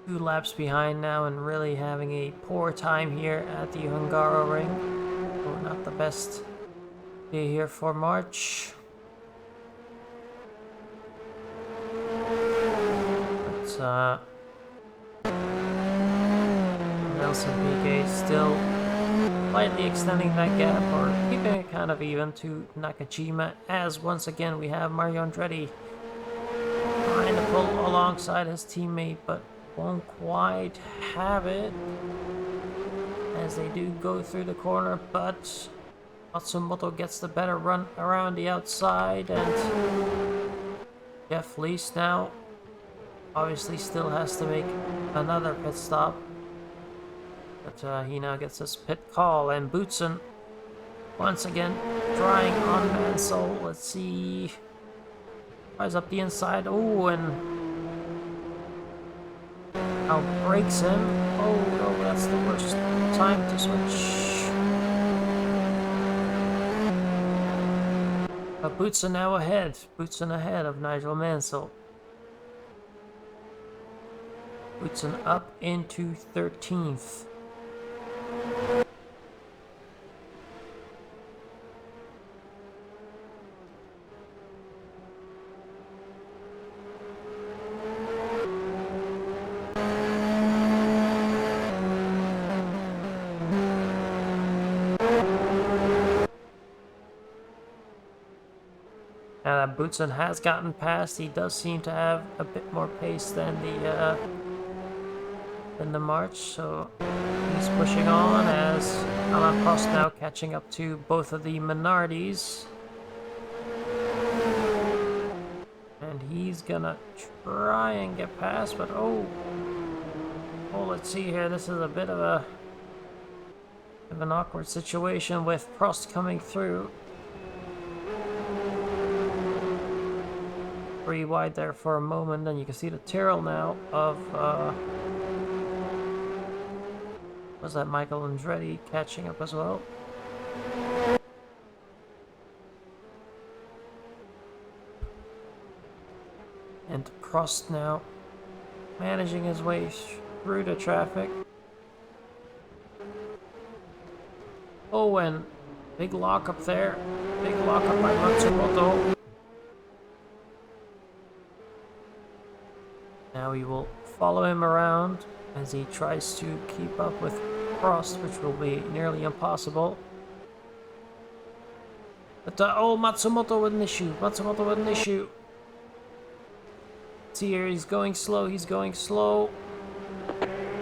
2 laps behind now and really having a poor time here at the Hungaroring. Oh, not the best day here for March. Nelson Piquet still slightly extending that gap, or keeping it kind of even to Nakajima, as once again we have Mario Andretti trying to pull alongside his teammate, but won't quite have it as they do go through the corner. But Matsumoto gets the better run around the outside, and Jeff Lees now obviously still has to make another pit stop, but he now gets his pit call, and Boutsen once again trying on Mansell. Let's see, tries up the inside. Oh, and outbreaks him. Oh no, that's the worst time to switch. But Boutsen now ahead. Boutsen ahead of Nigel Mansell. Boutsen up into 13th. Now that Boutsen has gotten past, he does seem to have a bit more pace than the March, so he's pushing on as Alain Prost now catching up to both of the Minardis. And he's gonna try and get past, but oh, let's see here. This is a bit of an awkward situation with Prost coming through. Pretty wide there for a moment, and you can see the Tyrrell now of was that Michael Andretti catching up as well. And Prost now managing his way through the traffic. Oh, and big lock up there. Big lock up by Matsumoto. Now we will follow him around as he tries to keep up with Prost, which will be nearly impossible. But oh, Matsumoto with an issue. Matsumoto with an issue. See here, he's going slow. He's going slow.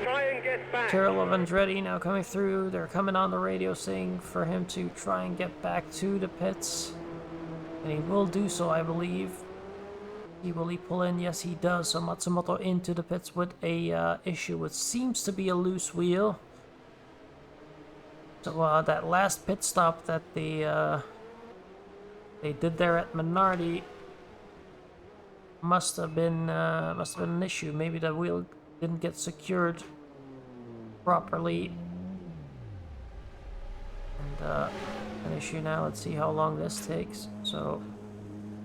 Try and get back. Tyrrell of Andretti now coming through. They're coming on the radio saying for him to try and get back to the pits, and he will do so, I believe. Will he pull in? Yes, he does. So Matsumoto into the pits with a issue, which seems to be a loose wheel. So that last pit stop that they did there at Minardi must have been an issue. Maybe the wheel didn't get secured properly. And an issue now. Let's see how long this takes. So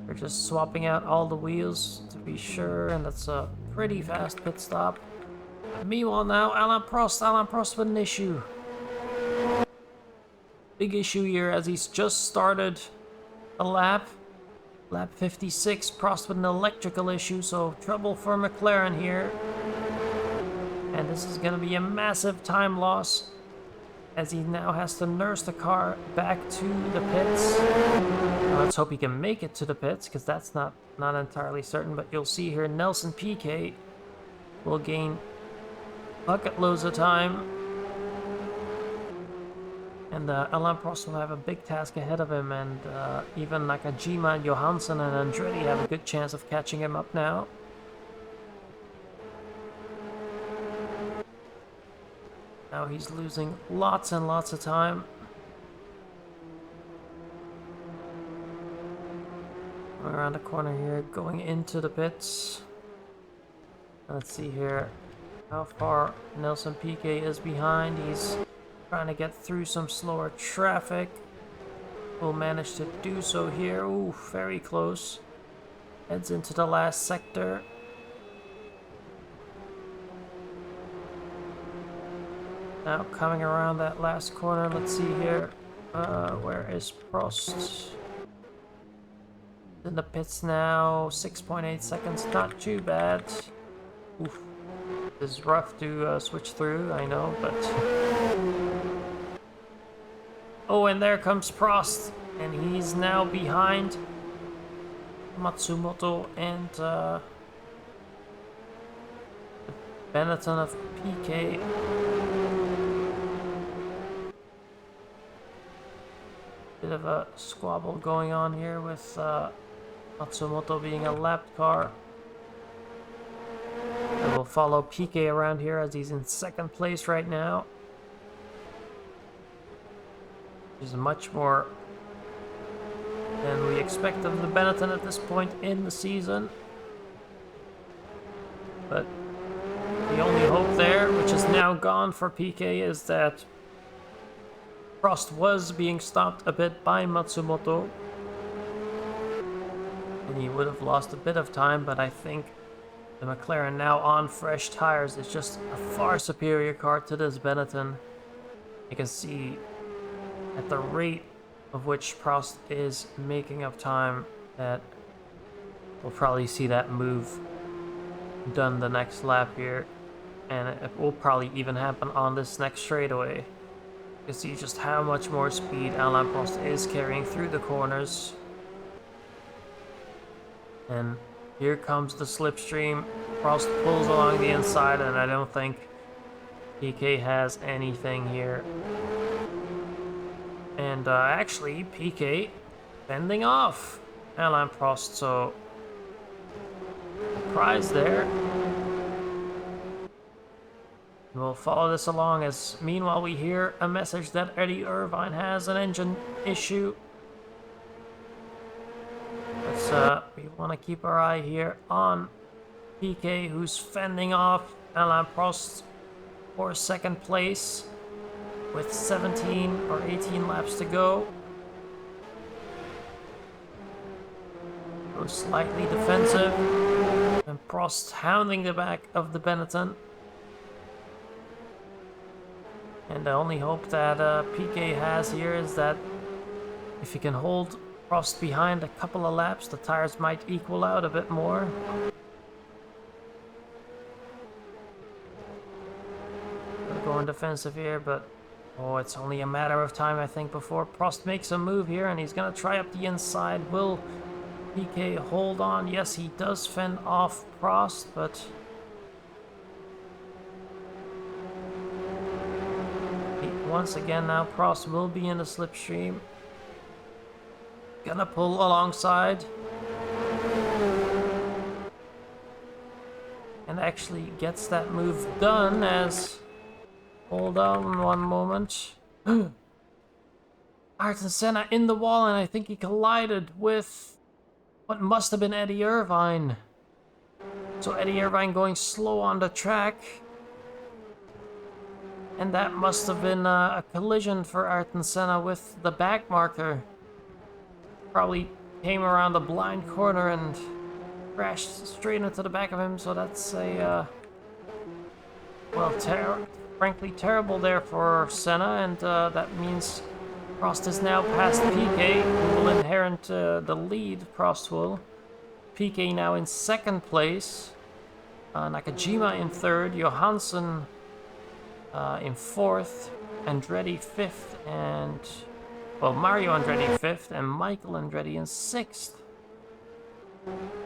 They're just swapping out all the wheels to be sure, and that's a pretty fast pit stop. Meanwhile now, Alain Prost with an issue. Big issue here as he's just started a lap. Lap 56, Prost with an electrical issue, so trouble for McLaren here. And this is going to be a massive time loss as he now has to nurse the car back to the pits. Now let's hope he can make it to the pits, because that's not entirely certain, but you'll see here Nelson Piquet will gain bucket loads of time. And Alain Prost will have a big task ahead of him, and even Nakajima, Johansson, and Andretti have a good chance of catching him up now. Now he's losing lots and lots of time. Around the corner here, going into the pits. Let's see here how far Nelson Piquet is behind. He's trying to get through some slower traffic. Will manage to do so here. Ooh, very close. Heads into the last sector. Now coming around that last corner, let's see here. Where is Prost? In the pits now, 6.8 seconds, not too bad. Oof. It's rough to switch through, I know, but... Oh, and there comes Prost, and he's now behind Matsumoto and Benetton of Piquet. Bit of a squabble going on here with Matsumoto being a lapped car. And we'll follow Piquet around here as he's in second place right now. Which is much more than we expect of the Benetton at this point in the season. But the only hope there, which is now gone for Piquet, is that Prost was being stopped a bit by Matsumoto. And he would have lost a bit of time, but I think the McLaren now on fresh tires is just a far superior car to this Benetton. You can see at the rate of which Prost is making up time that we'll probably see that move done the next lap here. And it will probably even happen on this next straightaway. You can see just how much more speed Alain Prost is carrying through the corners. And here comes the slipstream. Prost pulls along the inside, and I don't think Piquet has anything here. And actually, Piquet fending off Alain Prost, so prize there. We'll follow this along as meanwhile we hear a message that Eddie Irvine has an engine issue. We want to keep our eye here on Piquet, who's fending off Alain Prost for second place with 17 or 18 laps to go. Goes slightly defensive, and Prost hounding the back of the Benetton. And the only hope that Piquet has here is that if he can hold Prost behind a couple of laps, the tires might equal out a bit more. We're going defensive here, but oh, it's only a matter of time, I think, before Prost makes a move here, and he's going to try up the inside. Will Piquet hold on? Yes, he does fend off Prost, but once again now Prost will be in the slipstream. Gonna pull alongside. And actually gets that move done as... Hold on one moment. Ayrton Senna in the wall, and I think he collided with what must have been Eddie Irvine. So Eddie Irvine going slow on the track. And that must have been a collision for Ayrton Senna with the back marker. Probably came around the blind corner and crashed straight into the back of him, so that's a, well, frankly terrible there for Senna, and that means Prost is now past PK, who will inherit the lead, Prost will. PK now in second place, Nakajima in third, Johansson in fourth, Andretti fifth, and, well, Mario Andretti fifth, and Michael Andretti in sixth.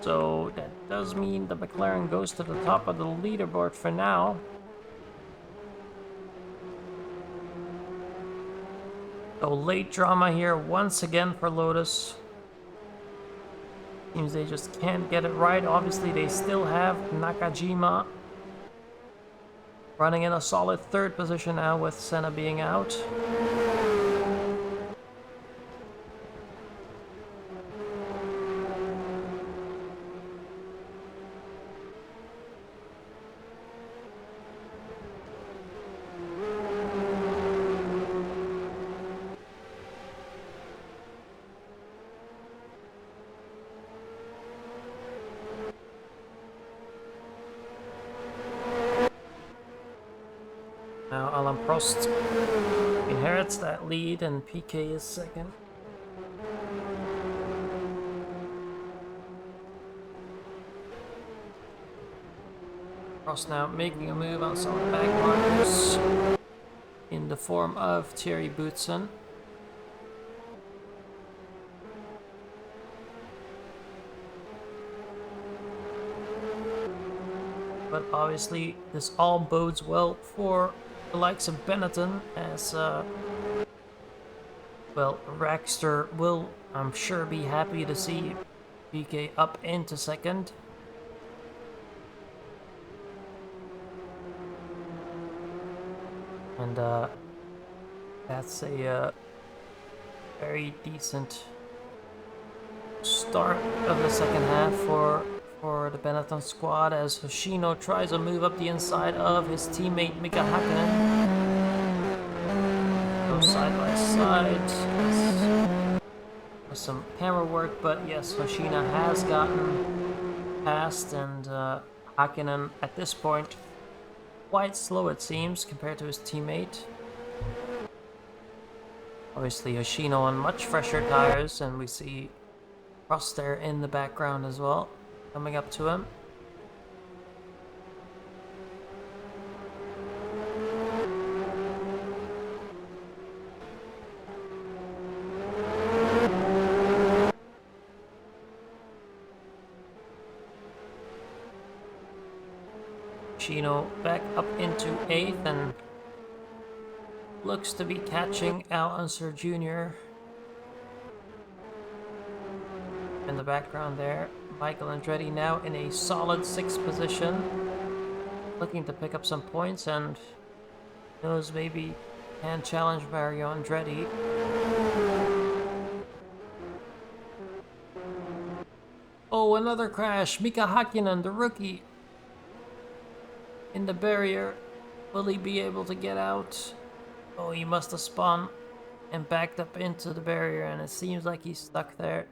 So that does mean the McLaren goes to the top of the leaderboard for now. So late drama here once again for Lotus. Seems they just can't get it right. Obviously they still have Nakajima running in a solid third position now with Senna being out. Now Alain Prost inherits that lead and PK is second. Prost now making a move on some back markers in the form of Thierry Boutsen. But obviously this all bodes well for the likes of Benetton, as well, Rackster will, I'm sure, be happy to see PK up into second. And that's a very decent start of the second half for the Benetton squad, as Hoshino tries a move up the inside of his teammate Mika Hakkinen. Go side by side with some camera work, but yes, Hoshino has gotten past, and Hakkinen at this point quite slow, it seems, compared to his teammate. Obviously Hoshino on much fresher tires, and we see Prost there in the background as well, coming up to him. Chino back up into 8th and looks to be catching Al Unser Jr. in the background there. Michael Andretti now in a solid 6th position, looking to pick up some points, and knows maybe can challenge Mario Andretti. Oh, another crash. Mika Hakkinen, the rookie, in the barrier. Will he be able to get out? Oh, he must have spun and backed up into the barrier, and it seems like he's stuck there.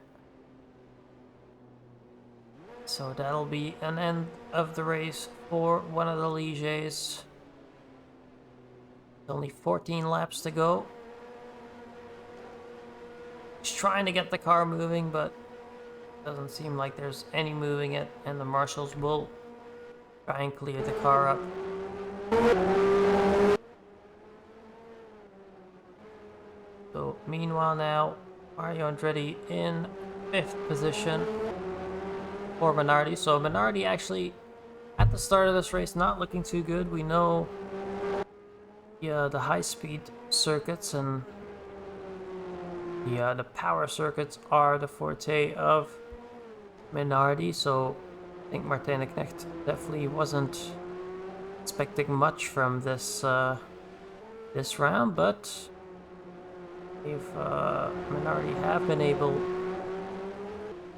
So that'll be an end of the race for one of the Ligiers. Only 14 laps to go. He's trying to get the car moving, but doesn't seem like there's any moving it, and the marshals will try and clear the car up. So meanwhile now, Mario Andretti in 5th position for Minardi. So Minardi actually, at the start of this race, not looking too good. We know the high-speed circuits and the power circuits are the forte of Minardi, so I think Martijn de Knecht definitely wasn't expecting much from this this round, but if Minardi have been able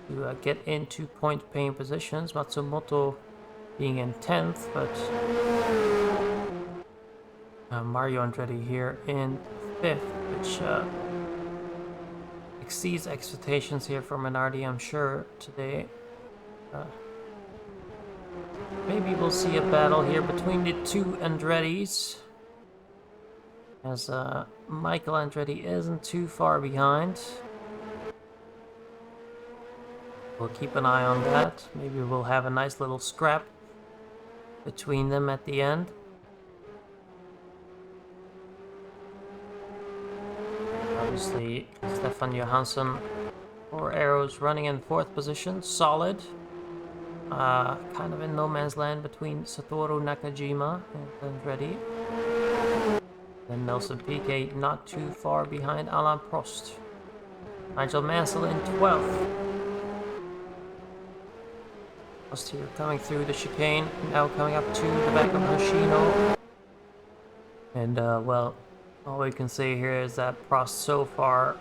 to get into point-paying positions, Matsumoto being in 10th, but Mario Andretti here in 5th, which exceeds expectations here for Minardi, I'm sure, today. Maybe we'll see a battle here between the two Andrettis, as Michael Andretti isn't too far behind. We'll keep an eye on that. Maybe we'll have a nice little scrap between them at the end. Obviously, Stefan Johansson, 4 arrows running in 4th position, solid. Kind of in no man's land between Satoru Nakajima and Andretti. Then Nelson Piquet not too far behind Alain Prost. Nigel Mansell in 12th. Prost here coming through the chicane, now coming up to the back of Hoshino. And well, all we can say here is that Prost so far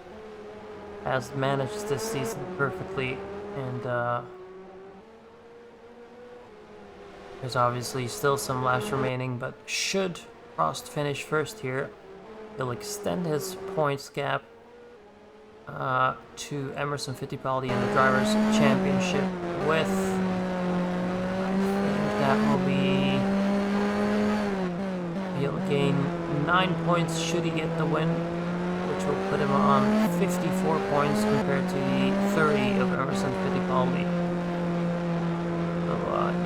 has managed this season perfectly, and there's obviously still some laps remaining, but should Prost finish first here, he'll extend his points gap to Emerson Fittipaldi in the Drivers' Championship with, I think that will be, he'll gain 9 points should he get the win, which will put him on 54 points compared to the 30 of Emerson Fittipaldi. So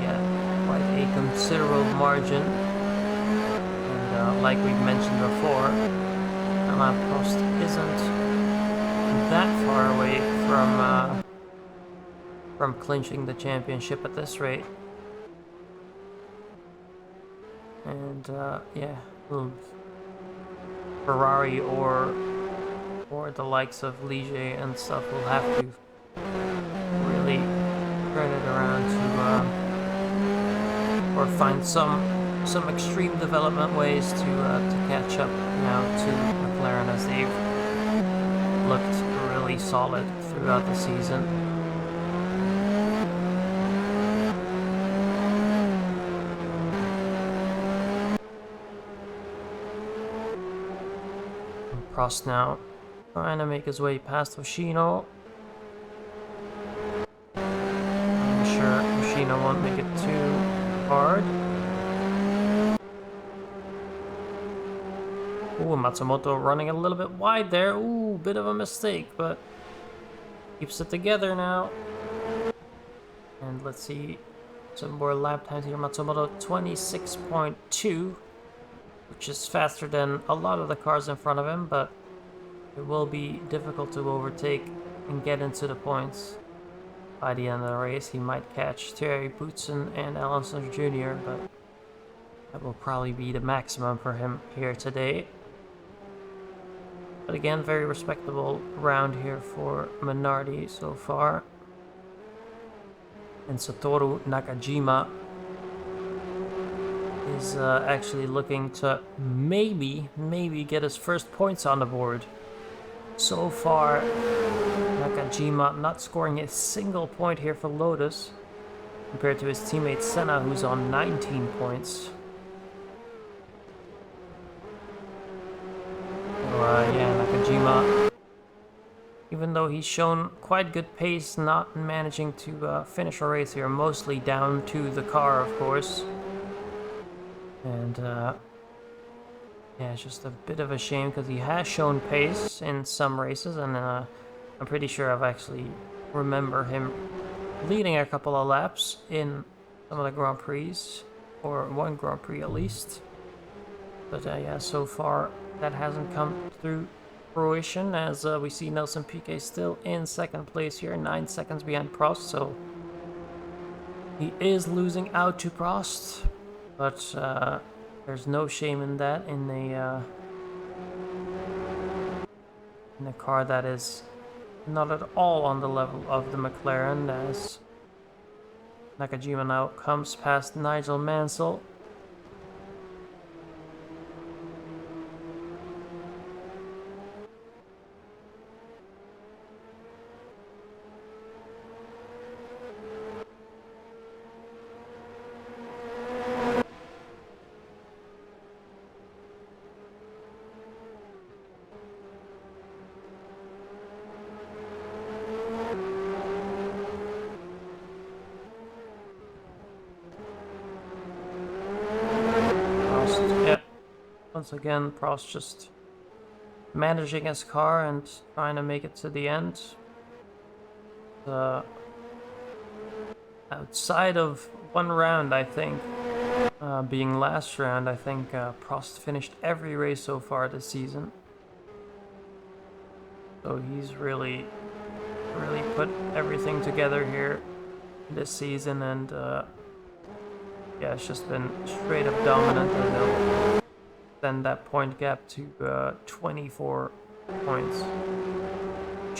yeah, quite a considerable margin. And like we've mentioned before, Alain Prost isn't that far away from clinching the championship at this rate. And yeah, Ferrari or the likes of Ligier and stuff will have to really turn it around to or find some extreme development ways to catch up now to McLaren, as they've looked really solid throughout the season. Prost now trying to make his way past Hoshino. I'm sure Hoshino won't make it too hard. Ooh, Matsumoto running a little bit wide there. Ooh, bit of a mistake, but keeps it together now. And let's see some more lap times here. Matsumoto 26.2. which is faster than a lot of the cars in front of him, but it will be difficult to overtake and get into the points. By the end of the race, he might catch Terry Boutsen and Alonso Jr., but that will probably be the maximum for him here today. But again, very respectable round here for Minardi so far. And Satoru Nakajima is actually looking to maybe get his first points on the board. So far, Nakajima not scoring a single point here for Lotus, compared to his teammate Senna, who's on 19 points. So, yeah, Nakajima, even though he's shown quite good pace, not managing to finish a race here, mostly down to the car, of course. And yeah, it's just a bit of a shame because he has shown pace in some races, and I'm pretty sure I've actually remember him leading a couple of laps in some of the Grand Prix, or one Grand Prix at least. But yeah, so far that hasn't come through fruition, as we see Nelson Piquet still in second place here, 9 seconds behind Prost, so he is losing out to Prost. But there's no shame in that in a car that is not at all on the level of the McLaren, as Nakajima now comes past Nigel Mansell. Once again, Prost just managing his car and trying to make it to the end. Outside of one round, I think, being last round, I think Prost finished every race so far this season. So he's really put everything together here this season, and yeah, it's just been straight up dominant, and they'll send that point gap to 24 points.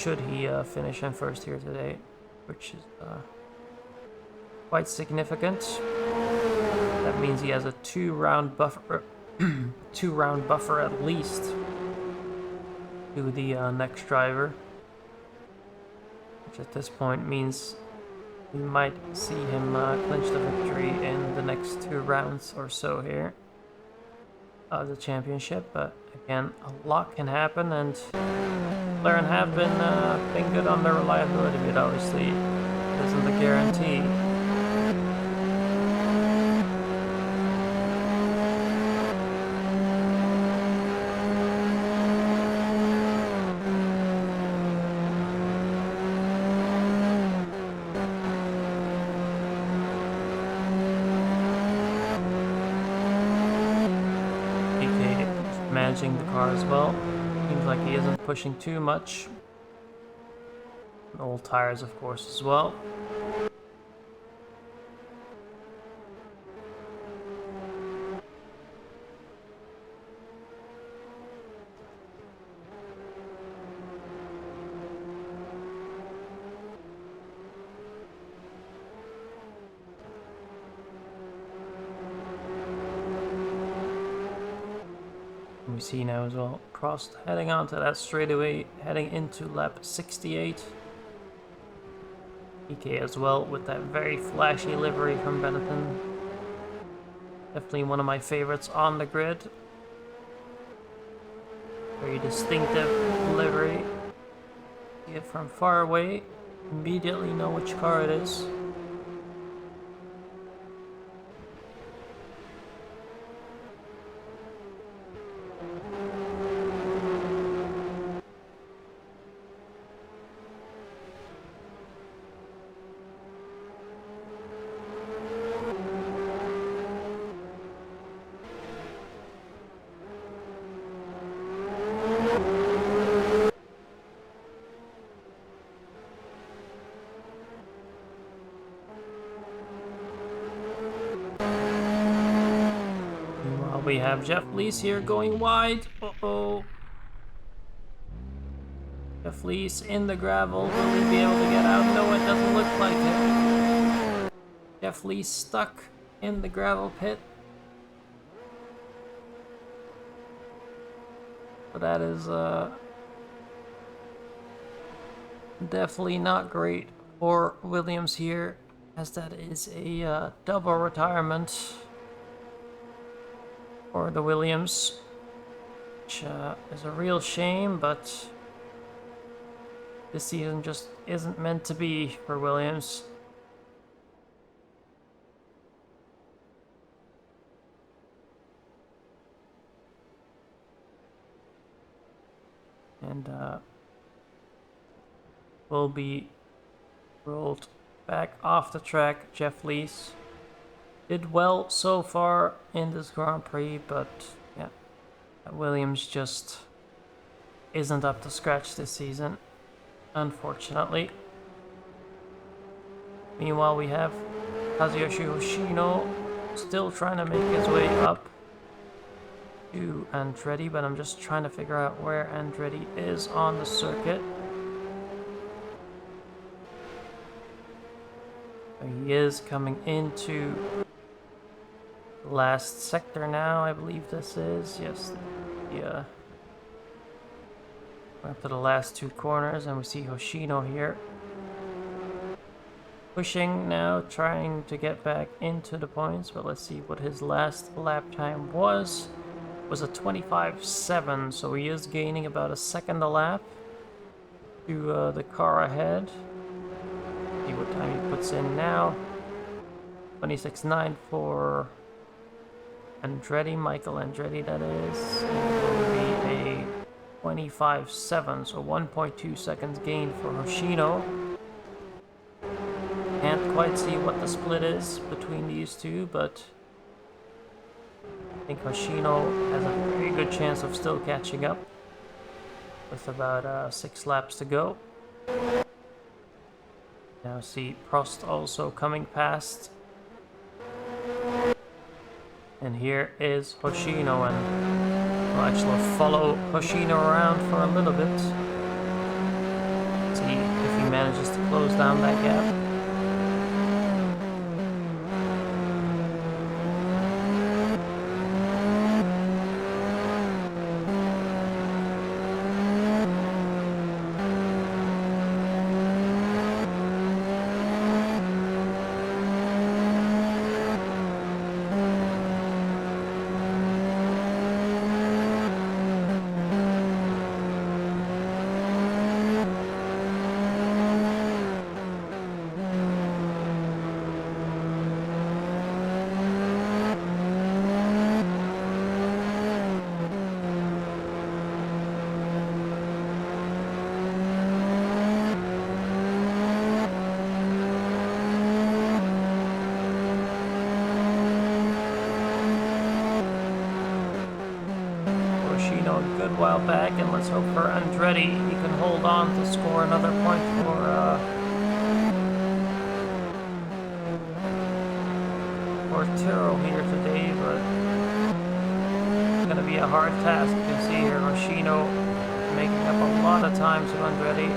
Should he finish in first here today, which is quite significant. That means he has a 2-round buffer, 2-round buffer at least to the next driver, which at this point means we might see him clinch the victory in the next 2 rounds or so here of the championship. But again, a lot can happen, and McLaren have been good on their reliability, but obviously it isn't a guarantee. Managing the car as well. Seems like he isn't pushing too much. Old tires, of course, as well. We see now as well, Prost heading onto that straightaway, heading into lap 68. PK as well with that very flashy livery from Benetton. Definitely one of my favorites on the grid. Very distinctive livery. See it from far away, immediately know which car it is. We have Jeff Lees here going wide. Uh-oh. Jeff Lees in the gravel. Will he be able to get out? No, it doesn't look like it. Jeff Lees stuck in the gravel pit. But that is definitely not great for Williams here, as that is a double retirement for the Williams, which is a real shame, but this season just isn't meant to be for Williams. And will be rolled back off the track. Jeff Lees did well so far in this Grand Prix, but yeah, Williams just isn't up to scratch this season, unfortunately. Meanwhile, we have Kazuyoshi Hoshino still trying to make his way up to Andretti, but I'm just trying to figure out where Andretti is on the circuit. He is coming into last sector now, I believe this is. Yes, yeah. Up to the last 2 corners, and we see Hoshino here pushing now, trying to get back into the points. But let's see what his last lap time was. It was a 25.7, so he is gaining about a second a lap to the car ahead. See what time he puts in now. 26.9 for Andretti, Michael Andretti that is. It will be a 25.7, so 1.2 seconds gain for Hoshino. Can't quite see what the split is between these two, but I think Hoshino has a very good chance of still catching up with about 6 laps to go. Now see Prost also coming past. And here is Hoshino, and we'll actually follow Hoshino around for a little bit. See if he manages to close down that gap. A good while back, and let's hope for Andretti he can hold on to score another point for Tyrrell here today, but it's going to be a hard task. You can see here Hoshino making up a lot of time to Andretti.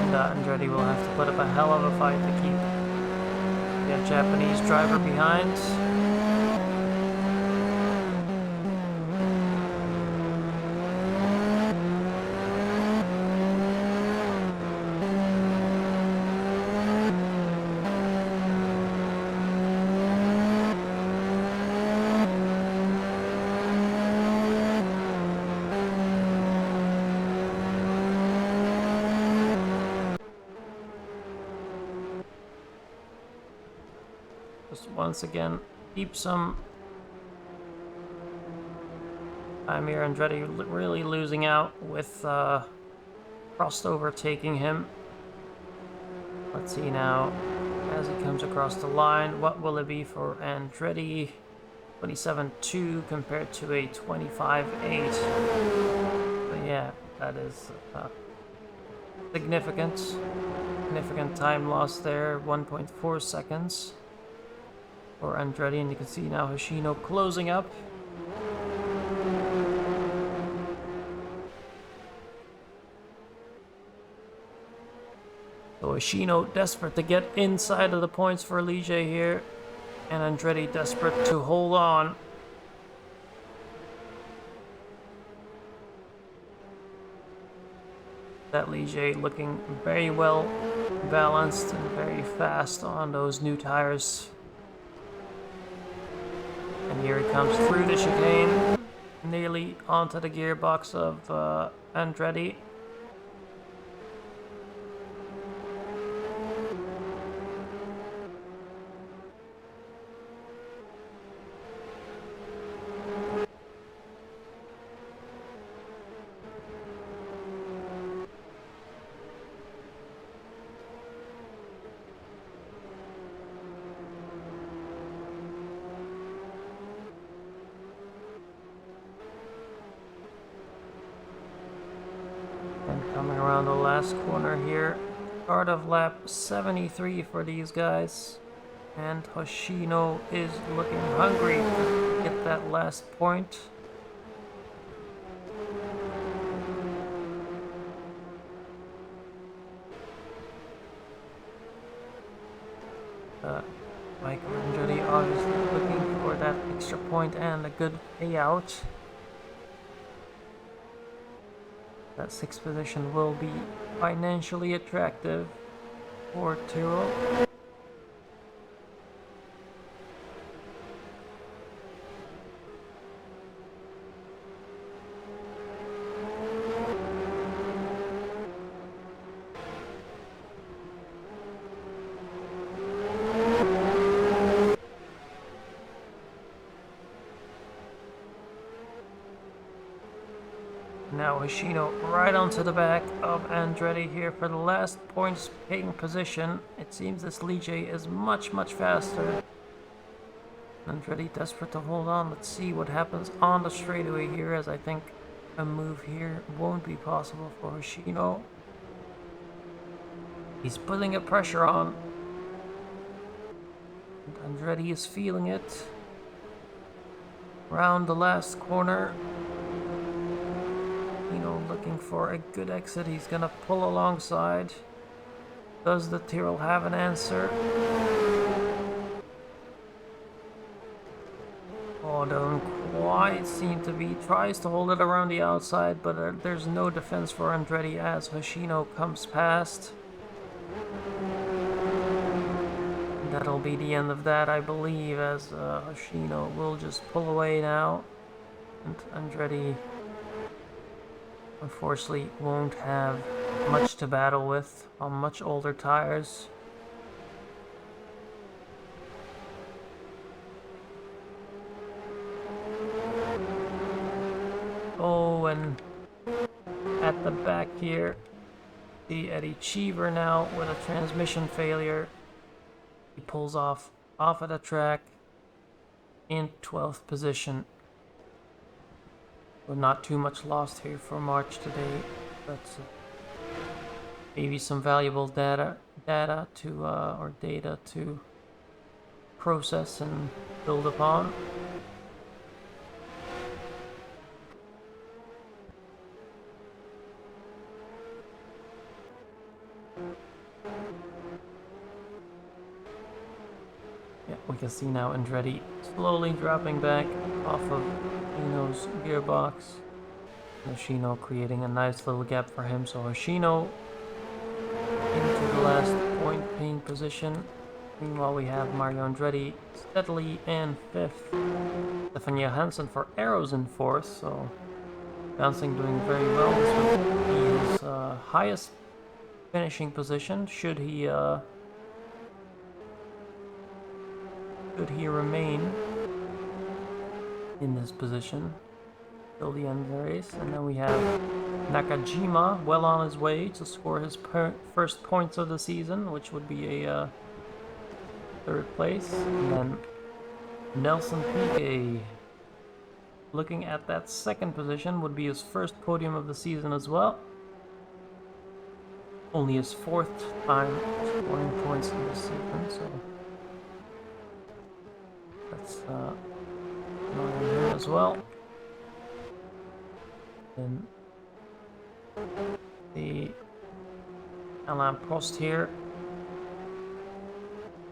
And Andretti will have to put up a hell of a fight to keep a Japanese driver behind. Just once again, keep some time here. Andretti really losing out with Prost overtaking him. Let's see now, as he comes across the line, what will it be for Andretti? 27.2 compared to a 25.8. But yeah, that is significant time loss there, 1.4 seconds. For Andretti, and you can see now Hoshino closing up. So Hoshino desperate to get inside of the points for Ligier here, and Andretti desperate to hold on. That Ligier looking very well balanced and very fast on those new tires. And here he comes through the chicane, nearly onto the gearbox of Andretti. Coming around the last corner here. Start of lap 73 for these guys. And Hoshino is looking hungry to get that last point. Michael Andretti obviously looking for that extra point and a good payout. That 6th position will be financially attractive for Tyrrell. Now Hoshino right onto the back of Andretti here for the last points taking position. It seems this Ligier is much faster. Andretti desperate to hold on. Let's see what happens on the straightaway here, as I think a move here won't be possible for Hoshino. He's putting a pressure on. And Andretti is feeling it. Round the last corner. Looking for a good exit. He's gonna pull alongside. Does the Tyrrell have an answer? Oh, don't quite seem to be. Tries to hold it around the outside, but there's no defense for Andretti as Hoshino comes past. That'll be the end of that, I believe, as Hoshino will just pull away now. And Andretti unfortunately won't have much to battle with on much older tires. Oh, and at the back here, the Eddie Cheever now with a transmission failure. He pulls off of the track in 12th position. So not too much lost here for March today, but maybe some valuable data to process and build upon. Yeah, we can see now Andretti slowly dropping back off of Hoshino's gearbox. Hoshino creating a nice little gap for him, so Hoshino into the last point paying position. Meanwhile, we have Mario Andretti steadily in 5th. Stefan Johansson for Arrows in 4th, so Johansson doing very well. This would be his highest finishing position should he remain in this position till the end of the race. And then we have Nakajima well on his way to score his first points of the season, which would be a 3rd place. And then Nelson Piquet looking at that 2nd position, would be his first podium of the season as well. Only his 4th time scoring points in this season, so that's on him as well. Then the Alain Prost here,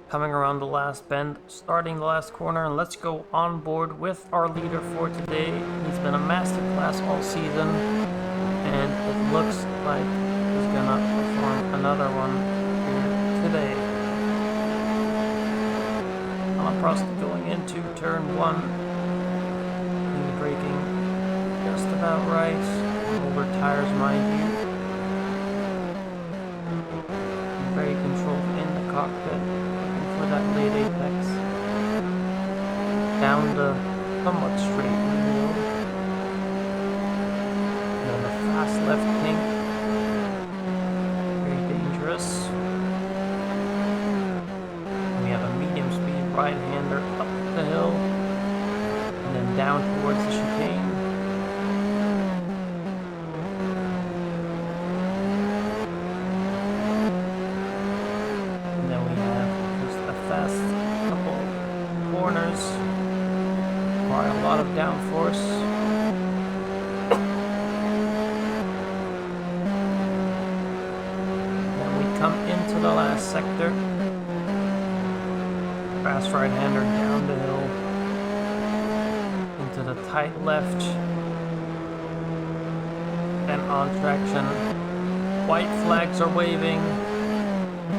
coming around the last bend, starting the last corner, and let's go on board with our leader for today. He's been a masterclass all season, and it looks like he's gonna perform another one here today. Alain Prost going into turn 1, and braking just about right. Older tires, mind you. Very controlled in the cockpit, looking for that late apex. Down the somewhat straight wheel. And then a fast left kink. Very dangerous. And we have a medium speed right-hander up the hill. And then down towards the chicane. Downforce. Then we come into the last sector. Fast right-hander down the hill. Into the tight left. Then on traction. White flags are waving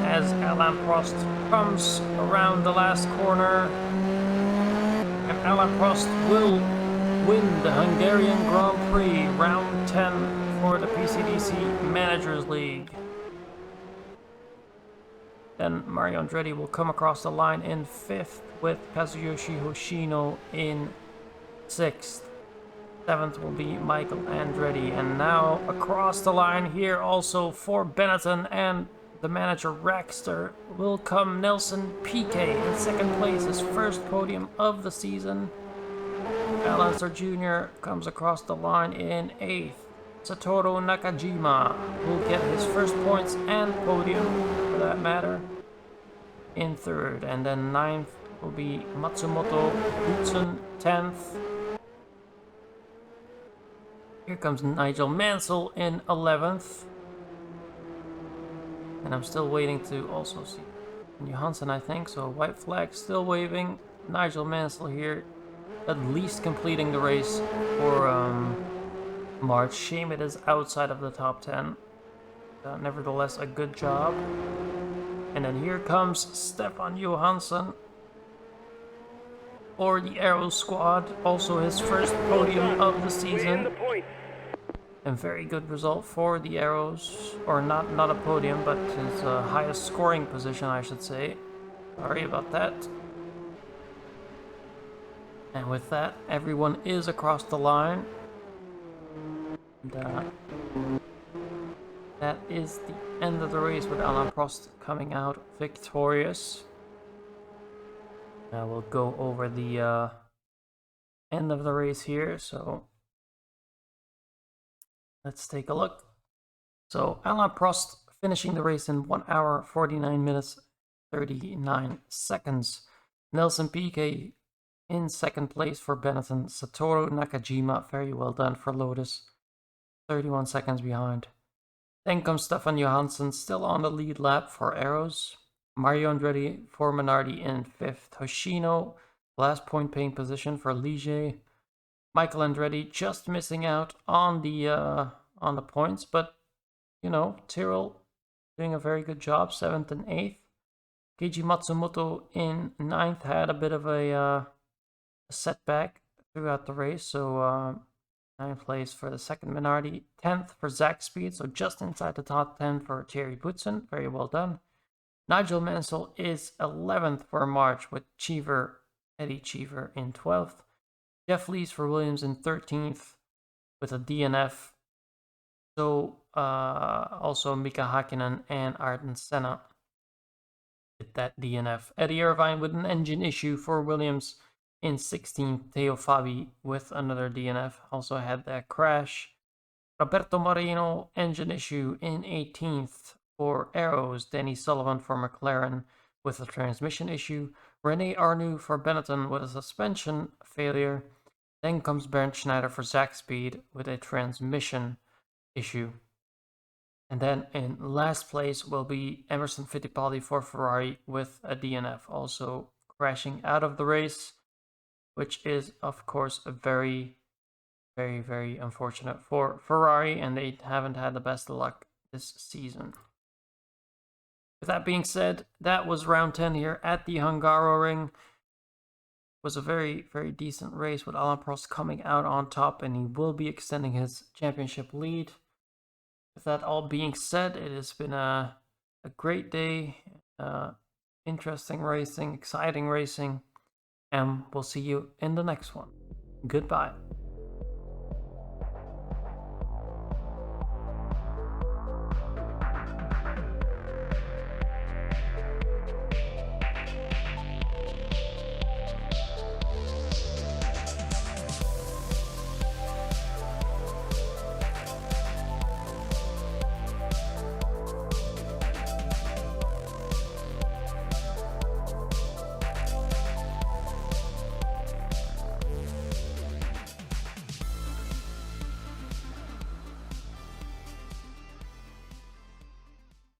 as Alain Prost comes around the last corner. And Alain Prost will win the Hungarian Grand Prix round 10 for the PCDC Managers League. Then Mario Andretti will come across the line in 5th with Kazuyoshi Hoshino in 6th. 7th will be Michael Andretti. And now across the line here also for Benetton and the manager Raxter will come Nelson Piquet in 2nd place, his first podium of the season. Balancer Jr. comes across the line in 8th. Satoru Nakajima will get his first points and podium, for that matter, in 3rd. And then 9th will be Matsumoto Hudson, 10th. Here comes Nigel Mansell in 11th. And I'm still waiting to also see Johansson, I think. So white flag still waving. Nigel Mansell here, at least completing the race for March. Shame it is outside of the top 10. Nevertheless, a good job. And then here comes Stefan Johansson for the Aero squad. Also his first podium of the season. A very good result for the Aeros. Or not a podium, but his highest scoring position, I should say. Sorry about that. And with that, everyone is across the line. And that is the end of the race with Alain Prost coming out victorious. Now we'll go over the end of the race here. So let's take a look. So Alain Prost finishing the race in 1 hour, 49 minutes, 39 seconds. Nelson Piquet in 2nd place for Benetton. Satoru Nakajima, very well done for Lotus, 31 seconds behind. Then comes Stefan Johansson, still on the lead lap for Aeros. Mario Andretti for Minardi in 5th. Hoshino, last point paying position for Ligier. Michael Andretti just missing out on the points, but you know, Tyrrell doing a very good job, 7th and 8th. Keiji Matsumoto in 9th had a bit of a setback throughout the race, so 9th place for the 2nd Minardi, 10th for Zach Speed, so just inside the top 10 for Thierry Boutsen, very well done. Nigel Mansell is 11th for March with Eddie Cheever in 12th. Jeff Lees for Williams in 13th with a DNF. So also Mika Hakkinen and Ayrton Senna with that DNF. Eddie Irvine with an engine issue for Williams in 16th. Theo Fabi with another DNF, also had that crash. Roberto Moreno, engine issue in 18th for Aeros. Danny Sullivan for McLaren with a transmission issue. Rene Arnoux for Benetton with a suspension failure. Then comes Bernd Schneider for Zach Speed with a transmission issue. And then in last place will be Emerson Fittipaldi for Ferrari with a DNF, also crashing out of the race, which is of course a very, very, very unfortunate for Ferrari, and they haven't had the best of luck this season. With that being said, that was round 10 here at the Hungaroring. Was a very, very decent race with Alain Prost coming out on top, and he will be extending his championship lead. With that all being said, it has been a great day, interesting racing, exciting racing, and we'll see you in the next one. Goodbye.